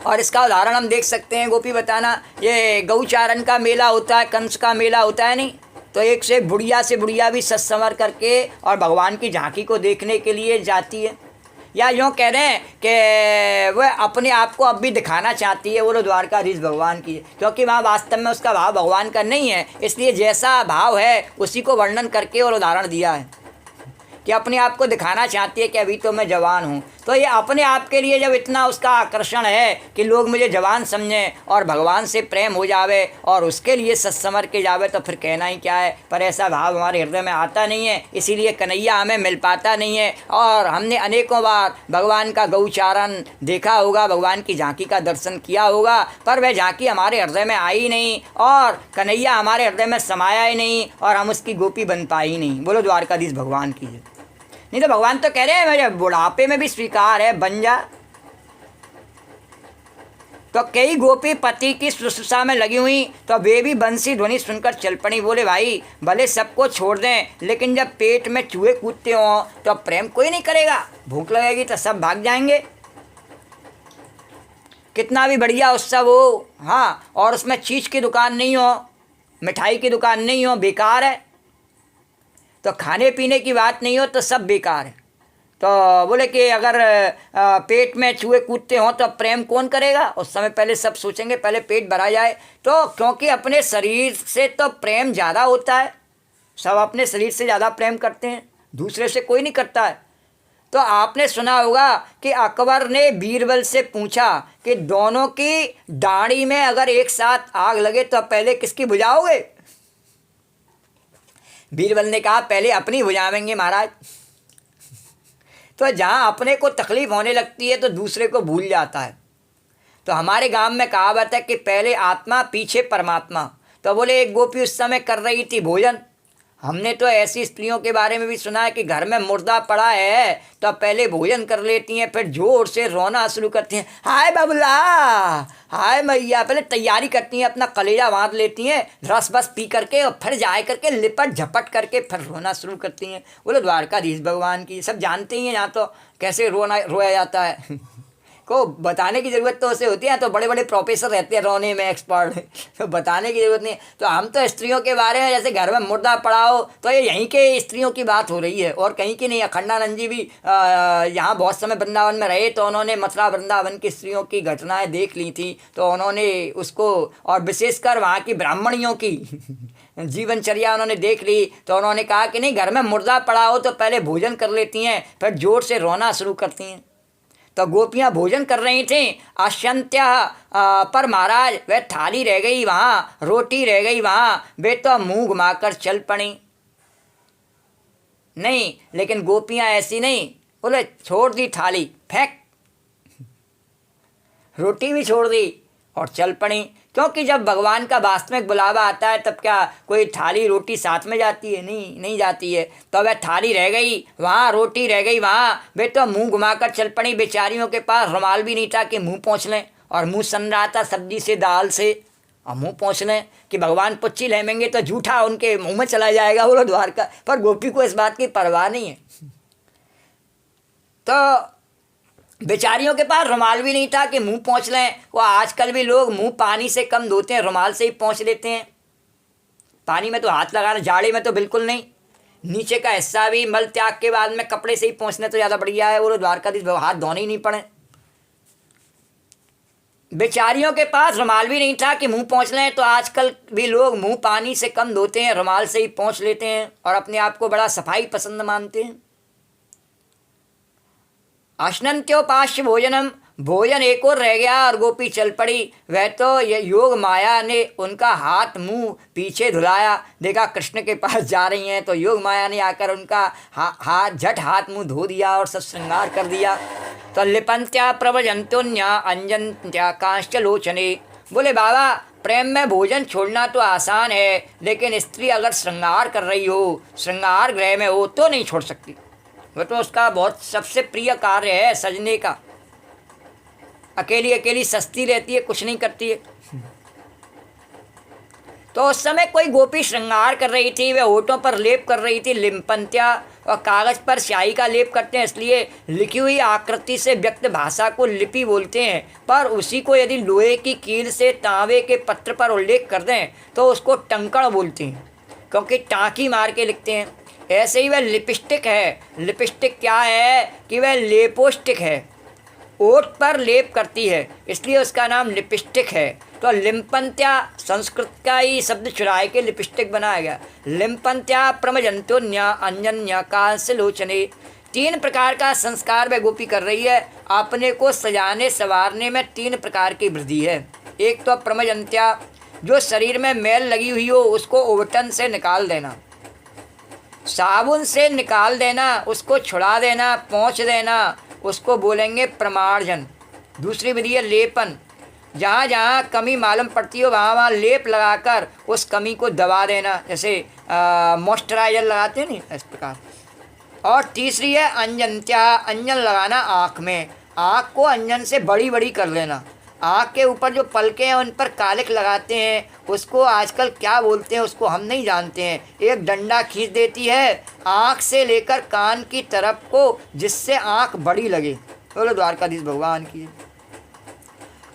और इसका उदाहरण हम देख सकते हैं। गोपी बताना, ये गौचारण का मेला होता है, कंस का मेला होता है नहीं, तो एक से बुढ़िया भी सच संवर करके और भगवान की झांकी को देखने के लिए जाती है। या यूँ कह रहे हैं कि वह अपने आप को अब भी दिखाना चाहती है, बोलो द्वारकाधीश भगवान की, क्योंकि वहाँ वास्तव में उसका भाव भगवान का नहीं है, इसलिए जैसा भाव है उसी को वर्णन करके और उदाहरण दिया है कि अपने आप को दिखाना चाहती है कि अभी तो मैं जवान हूँ। तो ये अपने आप के लिए जब इतना उसका आकर्षण है कि लोग मुझे जवान समझें और भगवान से प्रेम हो जावे और उसके लिए सत्समर के जावे, तो फिर कहना ही क्या है। पर ऐसा भाव हमारे हृदय में आता नहीं है, इसीलिए कन्हैया हमें मिल पाता नहीं है। और हमने अनेकों बार भगवान का गौचारण देखा होगा, भगवान की झांकी का दर्शन किया होगा, पर वह झांकी हमारे हृदय में आई नहीं और कन्हैया हमारे हृदय में समाया ही नहीं और हम उसकी गोपी बन पाई नहीं। बोलो द्वारकाधीश भगवान की। नहीं तो भगवान तो कह रहे हैं मेरे बुढ़ापे में भी स्वीकार है, बन जा। तो कई गोपी पति की शुश्रूषा में लगी हुई, तो वे भी बंसी ध्वनि सुनकर चल पड़ी। बोले भाई भले सबको छोड़ दें, लेकिन जब पेट में चूहे कूदते हों तो प्रेम कोई नहीं करेगा, भूख लगेगी तो सब भाग जाएंगे। कितना भी बढ़िया उत्सव हो, हाँ, और उसमें चीज़ की दुकान नहीं हो, मिठाई की दुकान नहीं हो, बेकार है। तो खाने पीने की बात नहीं हो तो सब बेकार है। तो बोले कि अगर पेट में चूहे कूदते हों तो प्रेम कौन करेगा। उस समय पहले सब सोचेंगे पहले पेट भरा जाए। तो क्योंकि अपने शरीर से तो प्रेम ज़्यादा होता है, सब अपने शरीर से ज़्यादा प्रेम करते हैं, दूसरे से कोई नहीं करता है। तो आपने सुना होगा कि अकबर ने बीरबल से पूछा कि दोनों की दाढ़ी में अगर एक साथ आग लगे तो पहले किसकी बुझाओगे। बीरबल ने कहा पहले अपनी बुझावेंगे महाराज। तो जहाँ अपने को तकलीफ होने लगती है तो दूसरे को भूल जाता है। तो हमारे गांव में कहावत है कि पहले आत्मा पीछे परमात्मा। तो बोले एक गोपी उस समय कर रही थी भोजन। हमने तो ऐसी स्त्रियों के बारे में भी सुना है कि घर में मुर्दा पड़ा है तो पहले भोजन कर लेती हैं, फिर जोर से रोना शुरू करती हैं, हाय बबला, हाय मैया। पहले तैयारी करती हैं, अपना कलेजा बांध लेती हैं, रस बस पी करके और फिर जाए करके लिपट झपट करके फिर रोना शुरू करती हैं। बोलो द्वारकाधीश भगवान की। सब जानते ही हैं यहाँ तो कैसे रोया जाता है। को बताने की ज़रूरत तो उसे होती है, तो बड़े बड़े प्रोफेसर रहते हैं रोने में एक्सपर्ट, तो बताने की ज़रूरत नहीं। तो हम तो स्त्रियों के बारे में जैसे घर में मुर्दा पड़ा हो तो ये यहीं के स्त्रियों की बात हो रही है और कहीं की नहीं। अखंडानंद जी भी यहाँ बहुत समय वृंदावन में रहे तो उन्होंने मथुरा वृंदावन की स्त्रियों की घटनाएँ देख ली थी, तो उन्होंने उसको और विशेषकर वहाँ की ब्राह्मणियों की जीवनचर्या उन्होंने देख ली। तो उन्होंने कहा कि नहीं, घर में मुर्दा पड़ा हो तो पहले भोजन कर लेती हैं, फिर जोर से रोना शुरू करती हैं। तो गोपियाँ भोजन कर रही थीं आश्यंत्य, पर महाराज वह थाली रह गई वहाँ, रोटी रह गई वहाँ, वे तो मुँह घुमाकर चल पड़ी। नहीं, लेकिन गोपियाँ ऐसी नहीं, बोले छोड़ दी थाली, फेंक, रोटी भी छोड़ दी और चल पड़ी। क्योंकि जब भगवान का वास्तविक बुलावा आता है तब क्या कोई थाली रोटी साथ में जाती है? नहीं जाती है। तो वह थाली रह गई वहाँ, रोटी रह गई वहाँ, वे तो मुंह घुमाकर चल पड़ी। बेचारियों के पास रुमाल भी नहीं था कि मुंह पोंछ लें, और मुंह सन रहा था सब्जी से, दाल से, और मुंह पोंछ लें कि भगवान पुच्ची लेमेंगे तो झूठा उनके मुंह में चला जाएगा बोलो द्वारका। पर गोपी को इस बात की परवाह नहीं है। तो बेचारियों के पास रुमाल भी नहीं था कि मुंह पोंछ लें। वो आजकल भी लोग मुंह पानी से कम धोते हैं, रुमाल से ही पोंछ लेते हैं। पानी में तो हाथ लगाना, जाड़े में तो बिल्कुल नहीं। नीचे का हिस्सा भी मल त्याग के बाद में कपड़े से ही पोंछने तो ज़्यादा बढ़िया है। वो द्वारकाधीश हाथ धोने ही नहीं पड़े। बेचारियों के पास रुमाल भी नहीं था कि मुंह पोंछ लें। तो आजकल भी लोग मुंह पानी से कम धोते हैं, रुमाल से ही पोंछ लेते हैं और अपने आप को बड़ा सफाई पसंद मानते हैं। अश्नन्त्योपास्य भोजनम, भोजन एक और रह गया और गोपी चल पड़ी। वह तो योग माया ने उनका हाथ मुंह पीछे धुलाया। देखा कृष्ण के पास जा रही हैं तो योग माया ने आकर उनका हाथ मुंह धो दिया और सब श्रृंगार कर दिया। तो लिपंत्या प्रवजंत्योन्या अंजन्त्या कांश्चलोचने। बोले बाबा प्रेम में भोजन छोड़ना तो आसान है, लेकिन स्त्री अगर श्रृंगार कर रही हो, श्रृंगार गृह में हो, तो नहीं छोड़ सकती। वह तो उसका बहुत सबसे प्रिय कार्य है सजने का। अकेली अकेली सस्ती रहती है, कुछ नहीं करती है। तो उस समय कोई गोपी श्रृंगार कर रही थी, वह होठों पर लेप कर रही थी लिम्पंत्या। और कागज़ पर स्याही का लेप करते हैं, इसलिए लिखी हुई आकृति से व्यक्त भाषा को लिपि बोलते हैं। पर उसी को यदि लोहे की कील से तांबे के पत्र पर उल्लेख कर दें तो उसको टंकड़ बोलते हैं, क्योंकि टाँकी मार के लिखते हैं। ऐसे ही वह लिपस्टिक है। लिपस्टिक क्या है कि वह लेपोस्टिक है, ओठ पर लेप करती है, इसलिए उसका नाम लिपस्टिक है। तो लिम्पंत्या संस्कृत का ही शब्द चुराए के लिपस्टिक बनाया गया। लिम्पंत्या प्रमजंत्योन्या अंजन्या कांस्यलोचने। 3 प्रकार का संस्कार वह गोपी कर रही है। अपने को सजाने संवारने में 3 प्रकार की वृद्धि है। एक तो प्रमजंत्या, जो शरीर में मैल लगी हुई हो उसको उबटन से निकाल देना, साबुन से निकाल देना, उसको छुड़ा देना, पोंछ देना, उसको बोलेंगे प्रमार्जन। दूसरी विधि है लेपन, जहाँ जहाँ कमी मालूम पड़ती हो वहाँ वहाँ लेप लगाकर उस कमी को दबा देना, जैसे मॉइस्चराइजर लगाते हैं नहीं, इस प्रकार। और तीसरी है अंजन्त्या, अंजन लगाना आँख में, आँख को अंजन से बड़ी बड़ी कर लेना। आँख के ऊपर जो पलके हैं उन पर कालिक लगाते हैं, उसको आजकल क्या बोलते हैं उसको हम नहीं जानते हैं। एक डंडा खींच देती है आँख से लेकर कान की तरफ को, जिससे आँख बड़ी लगे। बोलो द्वारकाधीश भगवान की।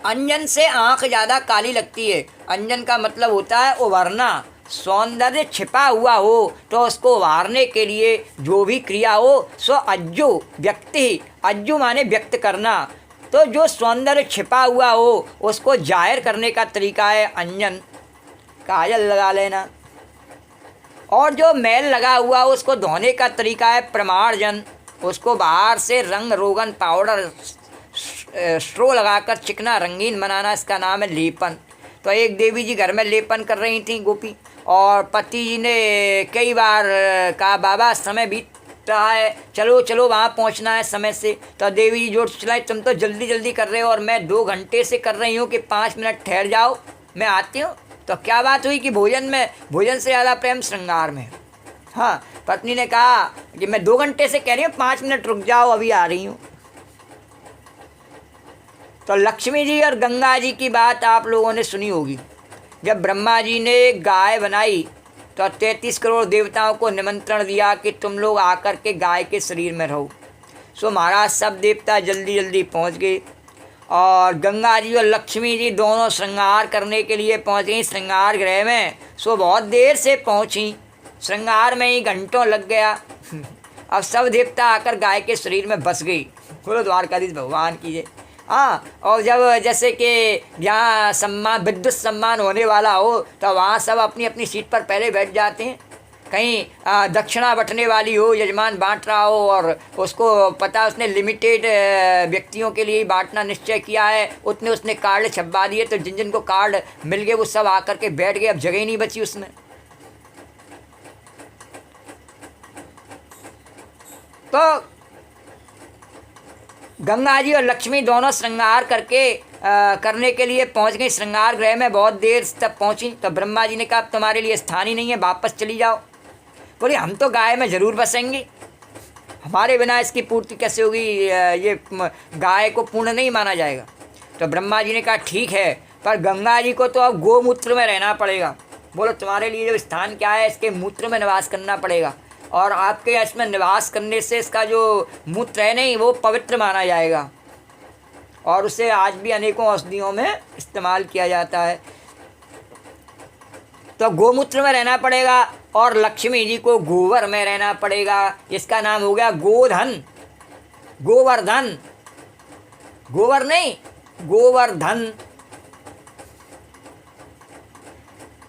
अंजन से आँख ज़्यादा काली लगती है। अंजन का मतलब होता है उभरना, सौंदर्य छिपा हुआ हो तो उसको उभारने के लिए जो भी क्रिया हो सो अज्जु व्यक्ति, अज्जु माने व्यक्त करना। तो जो सौंदर्य छिपा हुआ हो उसको जाहिर करने का तरीका है अंजन, काजल लगा लेना। और जो मैल लगा हुआ हो उसको धोने का तरीका है प्रमार्जन, उसको बाहर से रंग रोगन पाउडर स्ट्रो लगाकर चिकना रंगीन बनाना, इसका नाम है लेपन। तो एक देवी जी घर में लेपन कर रही थी गोपी, और पति जी ने कई बार कहा बाबा समय बीत रहा है, चलो चलो वहाँ पहुँचना है समय से। तो देवी जी जोर चलाई, तुम तो जल्दी जल्दी कर रहे हो और मैं 2 घंटे से कर रही हूँ कि 5 मिनट ठहर जाओ, मैं आती हूँ। तो क्या बात हुई कि भोजन से ज़्यादा प्रेम श्रृंगार में। हाँ, पत्नी ने कहा कि मैं 2 घंटे से कह रही हूँ, 5 मिनट रुक जाओ, अभी आ रही हूँ। तो लक्ष्मी जी और गंगा जी की बात आप लोगों ने सुनी होगी। जब ब्रह्मा जी ने गाय बनाई तो 33 करोड़ देवताओं को निमंत्रण दिया कि तुम लोग आकर के गाय के शरीर में रहो। सो महाराज सब देवता जल्दी जल्दी पहुंच गए, और गंगा जी और लक्ष्मी जी दोनों श्रृंगार करने के लिए पहुंच गई श्रृंगार गृह में। सो बहुत देर से पहुंची, श्रृंगार में ही घंटों लग गया। अब सब देवता आकर गाय के शरीर में बस गई। बोलो द्वारकाधीश भगवान की जय। हाँ, और जब जैसे कि जहाँ सम्मान विद्युत सम्मान होने वाला हो तो वहाँ सब अपनी अपनी सीट पर पहले बैठ जाते हैं। कहीं दक्षिणा बंटने वाली हो, यजमान बांट रहा हो और उसको पता उसने लिमिटेड व्यक्तियों के लिए बांटना निश्चय किया है, उतने उसने कार्ड छपवा दिए, तो जिन जिन को कार्ड मिल गए वो सब आकर के बैठ गए। अब जगह ही नहीं बची उसमें। तो गंगा जी और लक्ष्मी दोनों श्रृंगार करके करने के लिए पहुंच गई श्रृंगार गृह में, बहुत देर तक पहुंची। तो ब्रह्मा जी ने कहा अब तुम्हारे लिए स्थान ही नहीं है, वापस चली जाओ। बोले हम तो गाय में ज़रूर बसेंगे, हमारे बिना इसकी पूर्ति कैसे होगी, ये गाय को पूर्ण नहीं माना जाएगा। तो ब्रह्मा जी ने कहा ठीक है, पर गंगा जी को तो अब गोमूत्र में रहना पड़ेगा। बोलो तुम्हारे लिए जो स्थान क्या है, इसके मूत्र में निवास करना पड़ेगा, और आपके इसमें निवास करने से इसका जो मूत्र है नहीं वो पवित्र माना जाएगा, और उसे आज भी अनेकों औषधियों में इस्तेमाल किया जाता है। तो गोमूत्र में रहना पड़ेगा, और लक्ष्मी जी को गोबर में रहना पड़ेगा। इसका नाम हो गया गोधन, गोवर्धन, गोबर नहीं गोवर्धन।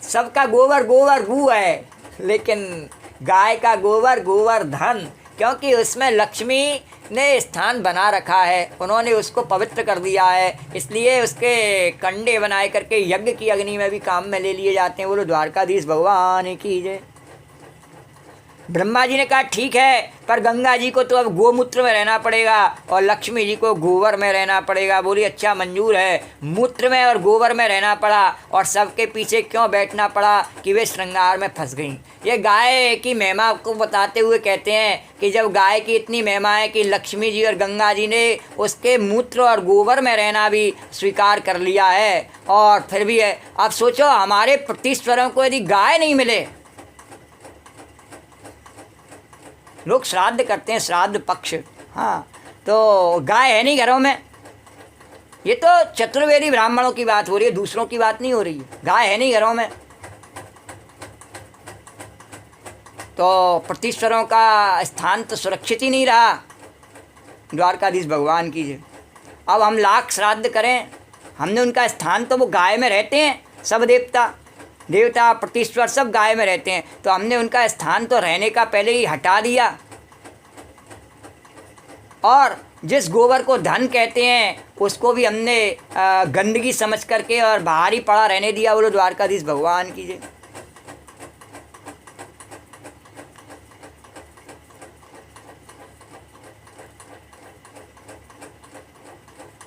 सबका गोबर गोबर गु है, लेकिन गाय का गोबर गोवर्धन, क्योंकि उसमें लक्ष्मी ने स्थान बना रखा है, उन्होंने उसको पवित्र कर दिया है, इसलिए उसके कंडे बनाए करके यज्ञ की अग्नि में भी काम में ले लिए जाते हैं। बोलो द्वारकाधीश भगवान की जय। ब्रह्मा जी ने कहा ठीक है, पर गंगा जी को तो अब गोमूत्र में रहना पड़ेगा और लक्ष्मी जी को गोबर में रहना पड़ेगा। बोली अच्छा मंजूर है। मूत्र में और गोबर में रहना पड़ा, और सबके पीछे क्यों बैठना पड़ा कि वे श्रृंगार में फंस गईं। ये गाय की महिमा को बताते हुए कहते हैं कि जब गाय की इतनी महिमा है कि लक्ष्मी जी और गंगा जी ने उसके मूत्र और गोबर में रहना भी स्वीकार कर लिया है, और फिर भी है। अब सोचो हमारे प्रतीश्वरों को यदि गाय नहीं मिले, लोग श्राद्ध करते हैं, श्राद्ध पक्ष, हाँ, तो गाय है नहीं घरों में। ये तो चतुर्वेदी ब्राह्मणों की बात हो रही है, दूसरों की बात नहीं हो रही है। गाय है नहीं घरों में, तो प्रतीश्वरों का स्थान तो सुरक्षित ही नहीं रहा। द्वारकाधीश भगवान की जय। अब हम लाख श्राद्ध करें, हमने उनका स्थान, तो वो गाय में रहते हैं, सब देवता प्रतीश्वर सब गाय में रहते हैं, तो हमने उनका स्थान तो रहने का पहले ही हटा दिया। और जिस गोबर को धन कहते हैं उसको भी हमने गंदगी समझ करके और बाहर ही पड़ा रहने दिया। बोलो द्वारकाधीश भगवान की जय।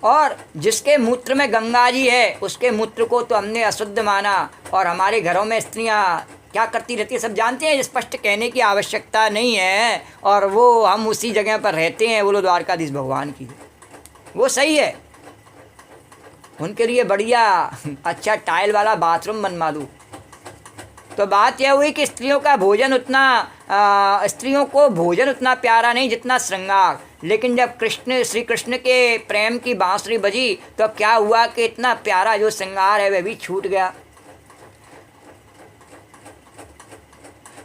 और जिसके मूत्र में गंगा जी है उसके मूत्र को तो हमने अशुद्ध माना, और हमारे घरों में स्त्रियां क्या करती रहती है सब जानते हैं, स्पष्ट कहने की आवश्यकता नहीं है, और वो हम उसी जगह पर रहते हैं। बोलो द्वारकाधीश भगवान की, वो सही है। उनके लिए बढ़िया अच्छा टाइल वाला बाथरूम बनवा दूँ। तो बात यह हुई कि स्त्रियों को भोजन उतना प्यारा नहीं जितना श्रृंगार। लेकिन जब श्री कृष्ण के प्रेम की बांसुरी बजी तो क्या हुआ कि इतना प्यारा जो श्रृंगार है वह भी छूट गया।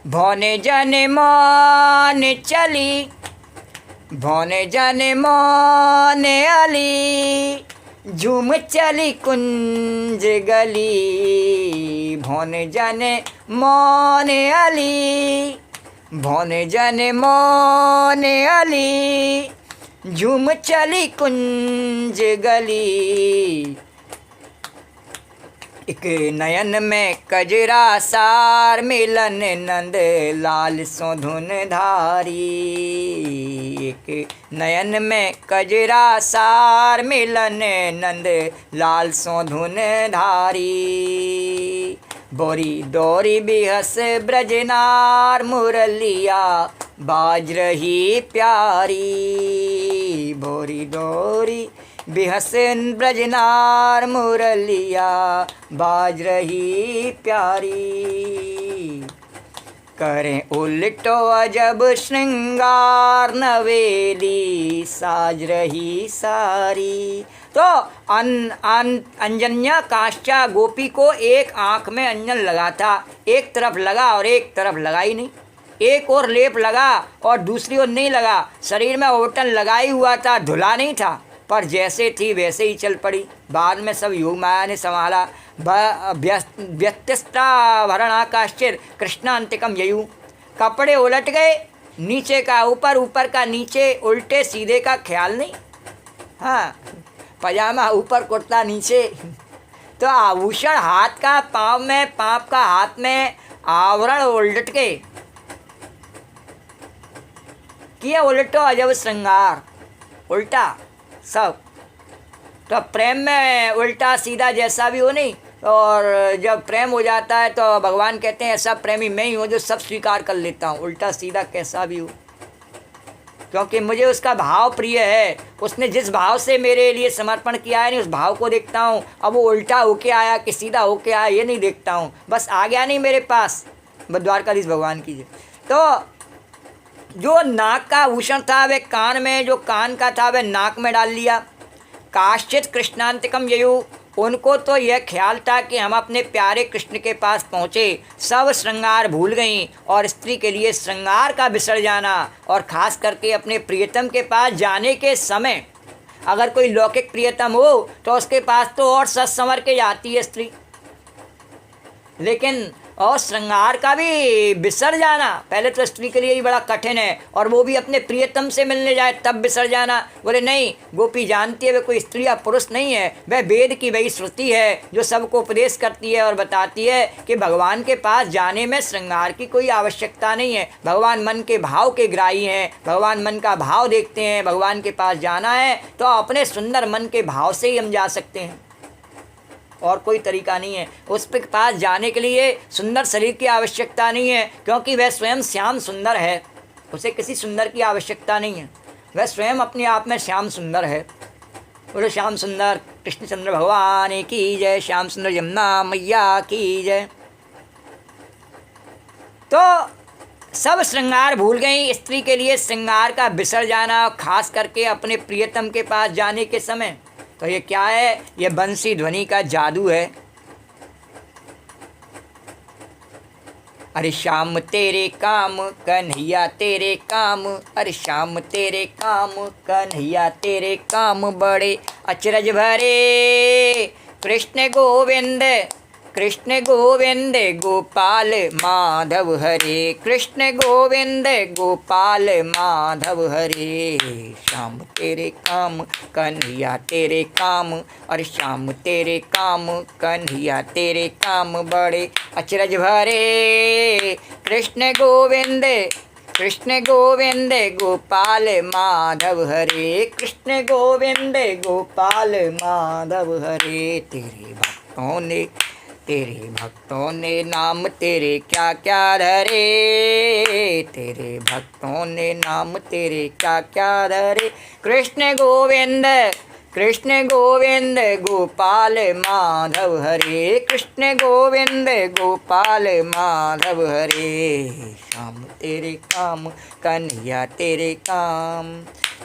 भौने जने मौन चली, भौने जने मौन अली, झूम चली कुंज गली, भौने जने मौन अली, भौने जने मौन अली, झूम चली कुंज गली। एक नयन में कजरा सार मिलन नंद लाल सो धुन धारी, एक नयन में कजरा सार मिलन नंद लाल सो धुन धारी। बोरी दौरी बिहस ब्रजनार मुरलिया बाज रही प्यारी, बोरी दौरी बिहसन ब्रजनार मुरलिया बाज रही प्यारी। करें उल्टो अजब श्रृंगार नवेली साज रही सारी। तो अंजन्या काष्ठा गोपी को एक आँख में अंजन लगा था, एक तरफ लगा और एक तरफ लगा ही नहीं, एक और लेप लगा और दूसरी ओर नहीं लगा। शरीर में ओटन लगा ही हुआ था, धुला नहीं था, पर जैसे थी वैसे ही चल पड़ी। बाद में सब योग माया ने संभाला। व्यत्यस्ता भरणाकाश्चिर कृष्णांतिकम ययु। कपड़े उलट गए, नीचे का ऊपर, ऊपर का नीचे, उल्टे सीधे का ख्याल नहीं। हाँ, पजामा ऊपर, कुर्ता नीचे। तो आभूषण हाथ का पाँव में, पाँव का हाथ में, आवरण उलट के किया उलटो अजब श्रृंगार, उल्टा सब। तो प्रेम में उल्टा सीधा जैसा भी हो नहीं, और जब प्रेम हो जाता है तो भगवान कहते हैं ऐसा प्रेमी मैं ही हूँ जो सब स्वीकार कर लेता हूँ, उल्टा सीधा कैसा भी हो, क्योंकि मुझे उसका भाव प्रिय है। उसने जिस भाव से मेरे लिए समर्पण किया है नहीं, उस भाव को देखता हूँ। अब वो उल्टा होके आया कि सीधा होके आया ये नहीं देखता हूँ, बस आ गया नहीं मेरे पास, द्वारकाधीश भगवान कीजिए। तो जो नाक का आभूषण था वह कान में, जो कान का था वह नाक में डाल लिया। काश्चित कृष्णांतिकम ययु, उनको तो यह ख्याल था कि हम अपने प्यारे कृष्ण के पास पहुँचे, सब श्रृंगार भूल गईं और स्त्री के लिए श्रृंगार का बिसर जाना, और ख़ास करके अपने प्रियतम के पास जाने के समय अगर कोई लौकिक प्रियतम हो तो उसके पास तो और सज संवर के जाती है स्त्री, लेकिन और श्रृंगार का भी बिसर जाना पहले तो स्त्री के लिए ही बड़ा कठिन है, और वो भी अपने प्रियतम से मिलने जाए तब बिसर जाना। बोले नहीं, गोपी जानती है वह कोई स्त्री या पुरुष नहीं है, वह वेद की वही श्रुति है जो सबको उपदेश करती है और बताती है कि भगवान के पास जाने में श्रृंगार की कोई आवश्यकता नहीं है। भगवान मन के भाव के ग्राही हैं, भगवान मन का भाव देखते हैं। भगवान के पास जाना है तो अपने सुंदर मन के भाव से ही हम जा सकते हैं, और कोई तरीका नहीं है। उस के पास जाने के लिए सुंदर शरीर की आवश्यकता नहीं है, क्योंकि वह स्वयं श्याम सुंदर है, उसे किसी सुंदर की आवश्यकता नहीं है, वह स्वयं अपने आप में श्याम सुंदर है। बोलो श्याम सुंदर कृष्णचंद्र भगवान की जय, श्याम सुंदर यमुना मैया की जय। तो सब श्रृंगार भूल गई, स्त्री के लिए श्रृंगार का बिसर जाना, खास करके अपने प्रियतम के पास जाने के समय। तो ये क्या है? ये बंसी ध्वनि का जादू है। अरे श्याम तेरे काम कन्हैया तेरे काम, अरे श्याम तेरे काम कन्हैया तेरे काम, बड़े अचरज भरे कृष्ण गोविंद, कृष्ण गोविंद गोपाल माधव हरे, कृष्ण गोविंद गोपाल माधव हरे। श्याम तेरे काम कन्हैया तेरे काम, और श्याम तेरे काम कन्हैया तेरे काम, बड़े अचरज भरे कृष्ण गोविंद, कृष्ण गोविंद गोपाल माधव हरे, कृष्ण गोविंद गोपाल माधव हरे। तेरे भक्तों ने नाम तेरे क्या क्या धरे, तेरे भक्तों ने नाम तेरे क्या क्या धरे, कृष्ण गोविंद, कृष्ण गोविंद गोपाल माधव हरे, कृष्ण गोविंद गोपाल माधव हरे। श्याम तेरे काम कन्हैया तेरे काम।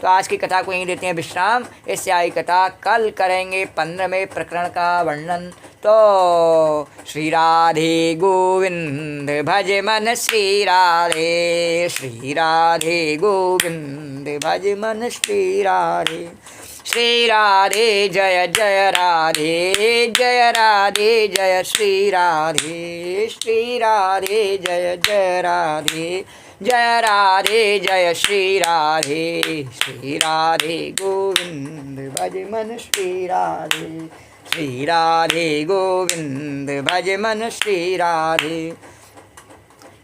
तो आज की कथा को यहीं देते हैं विश्राम। इससे आई कथा कल करेंगे 15वें प्रकरण का वर्णन। तो श्री राधे गोविंद भज मन, श्री राधे, श्री राधे गोविंद भज मन, श्री राधे, श्री राधे जय जय राधे, जय राधे जय श्री राधे, श्री राधे जय जय राधे, जय राधे जय श्री राधे, श्री राधे गोविंद भज मन, श्री राधे, श्री राधे गोविंद भज मन, श्री राधे।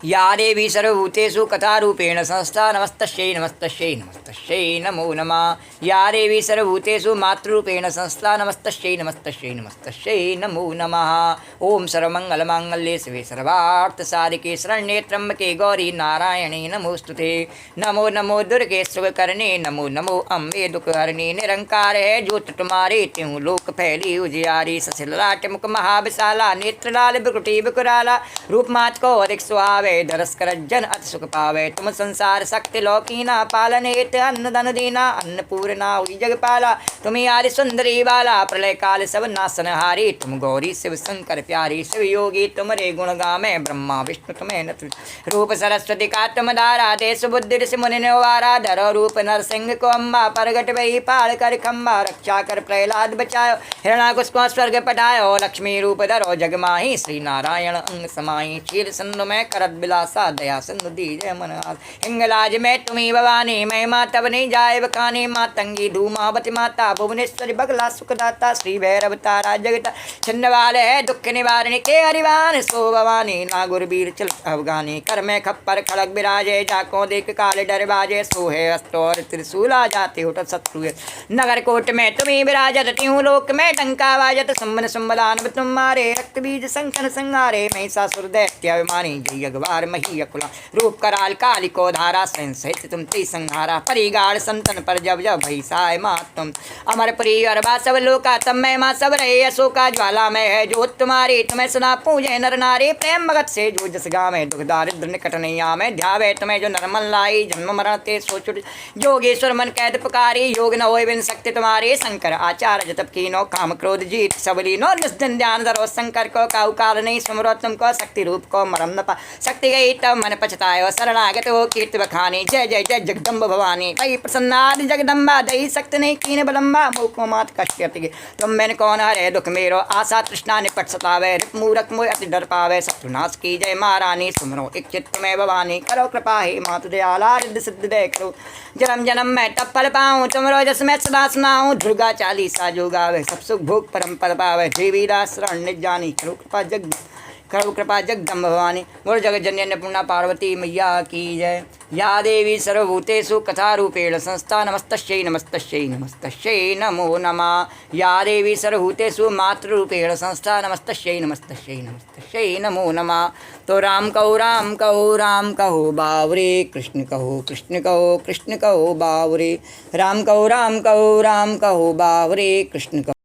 या देवी सर्वभूतेषु कथारूपेण संस्था, नमस्तस्यै नमस्तस्यै नमस्तस्यै नमो नमः। या देवी सर्वभूतेषु मातृरूपेण संस्था, नमस्तस्यै नमस्तस्यै नमस्तस्यै नमो नमः। ओम सर्वमंगलमांगल्ये शिवे सर्वार्थसाधिके शरण्ये त्र्यंबके गौरी नारायणे नमोस्तुते। नमो नमो दुर्गे शुभकर्णे, नमो नमो अम्बे दुखहरणे। निरंकार है ज्योत तुम्हारे, त्यों लोक फैली उजियारी। ससिललाट मुख महाविशाला, नेत्रलाल बिकुटी बिकुराला। रूप मात को अधिक सुहावे, दरस कर जन अति सुख पावे। तुम संसार शक्ति लौकीना, पालन हेत अन्न धन दीना। अन्नपूर्णा हुई जगपाला, तुम्हें आदि सुंदरी बाला। प्रलय काल सब नासनहारी, तुम गौरी शिव शंकर प्यारी। शिव योगी तुमरे गुण गामे, ब्रह्मा विष्णु तुम्हें नत। रूप सरस्वती का तुम धारा, देश बुद्धि ऋषि मुनि निवारा। धरो रूप नरसिंह को अम्बा, परगट वही पाल कर खम्बा। रक्षा कर प्रहलाद बचायो, हिरणाकुश को स्वर्ग पठायो। लक्ष्मी रूप धरो जग माही, श्री नारायण अंग समाही। क्षीर सिंधु में करत विलासा दया सिंधु दीजय मन हिंगलाज में तुम्ही भवानी महिमा तब नहीं जाए बकानी मातंगी धूमावती माता भुवनेश्वरी बगला सुखदाता श्री भैरव तारा जगता छन्नवाल है दुख निवारणी के हरिवान सो भवानी ना गुरबीर चल अफगानी कर में खप्पर खड़क विराजे जाको देख काले डर बाजे सोहे अस्त्र त्रिशूला जाते उठ शत्रु नगर कोट में तुम्ही विराजत त्यों लोक में डंका बाजत संबन संबलान तुम्हारे रक्त बीज संकन संहारे महिषासुर दैत्याभिमानी जय अगवार मही अकुला रूप कराल कालिको धारा सहित तुम ती संहारा परिगाढ़ संतन पर जब जब भई साय मातम अमर प्रिय अरबा सब लोका तब मैं माँ सब रहे अशोका ज्वाला में है जो तुम्हारी तुम्हें सुना पूजे नर नारी प्रेम भगत से जो जस गावे दुख दारिद्र निकट नहीं आमे ध्यावे तुम्हें जो नरमन लाई जन्म मरण ते सोच योगेश्वर मन कैद पुकारी योग न होय बिन शक्ति तुम्हारी शंकर आचार्य जतप कीनो काम क्रोध जीत सबली नो निस्दिन ध्यान धरो शंकर को काउ काल नहीं सुमरो तुमको शक्ति रूप को मरम न पा शक्ति गई तब मन पछतायो शरणागत हो कीर्ति बखानी जय जय जय जगदम्ब भवानी कई प्रसन्नादि जगदम्बा दही शक्ति नहीं कीन बलम्बा मुको मात कष्ट तुम मैंने कौन हरे दुख मेरो आशा तृष्णा निपट सतावे रिप मूरख मोह अति डर पावे शत्रुनाश की जय महारानी सुमरो एक चित्त में भवानी करो कृपा ही मातु दयाला रिद्ध सिद्ध दे करो जन्म जन्म में तब पल पाऊँ तुमरो जस मैं सदा सुनाऊँ दुर्गा चालीसा जो गावे सब सुख भोग परम पल पावे देवी दास शरण निज जानी करो कृपा जगदम्ब भवानी बोल जगत जननी अन्नपूर्णा पार्वती मैया की जय या देवी सर्वभूतेषु कथारूपेण संस्था नमस्तस्यै नमस्तस्यै नमस्तस्यै नमो नमः या देवी सर्वभूतेषु मातृरूपेण संस्था नमस्तस्यै नमस्तस्यै नमस्तस्यै नमो नमः तो राम कहो बावरे कृष्ण कहो बावरे राम कहो बावरे कृष्ण कहो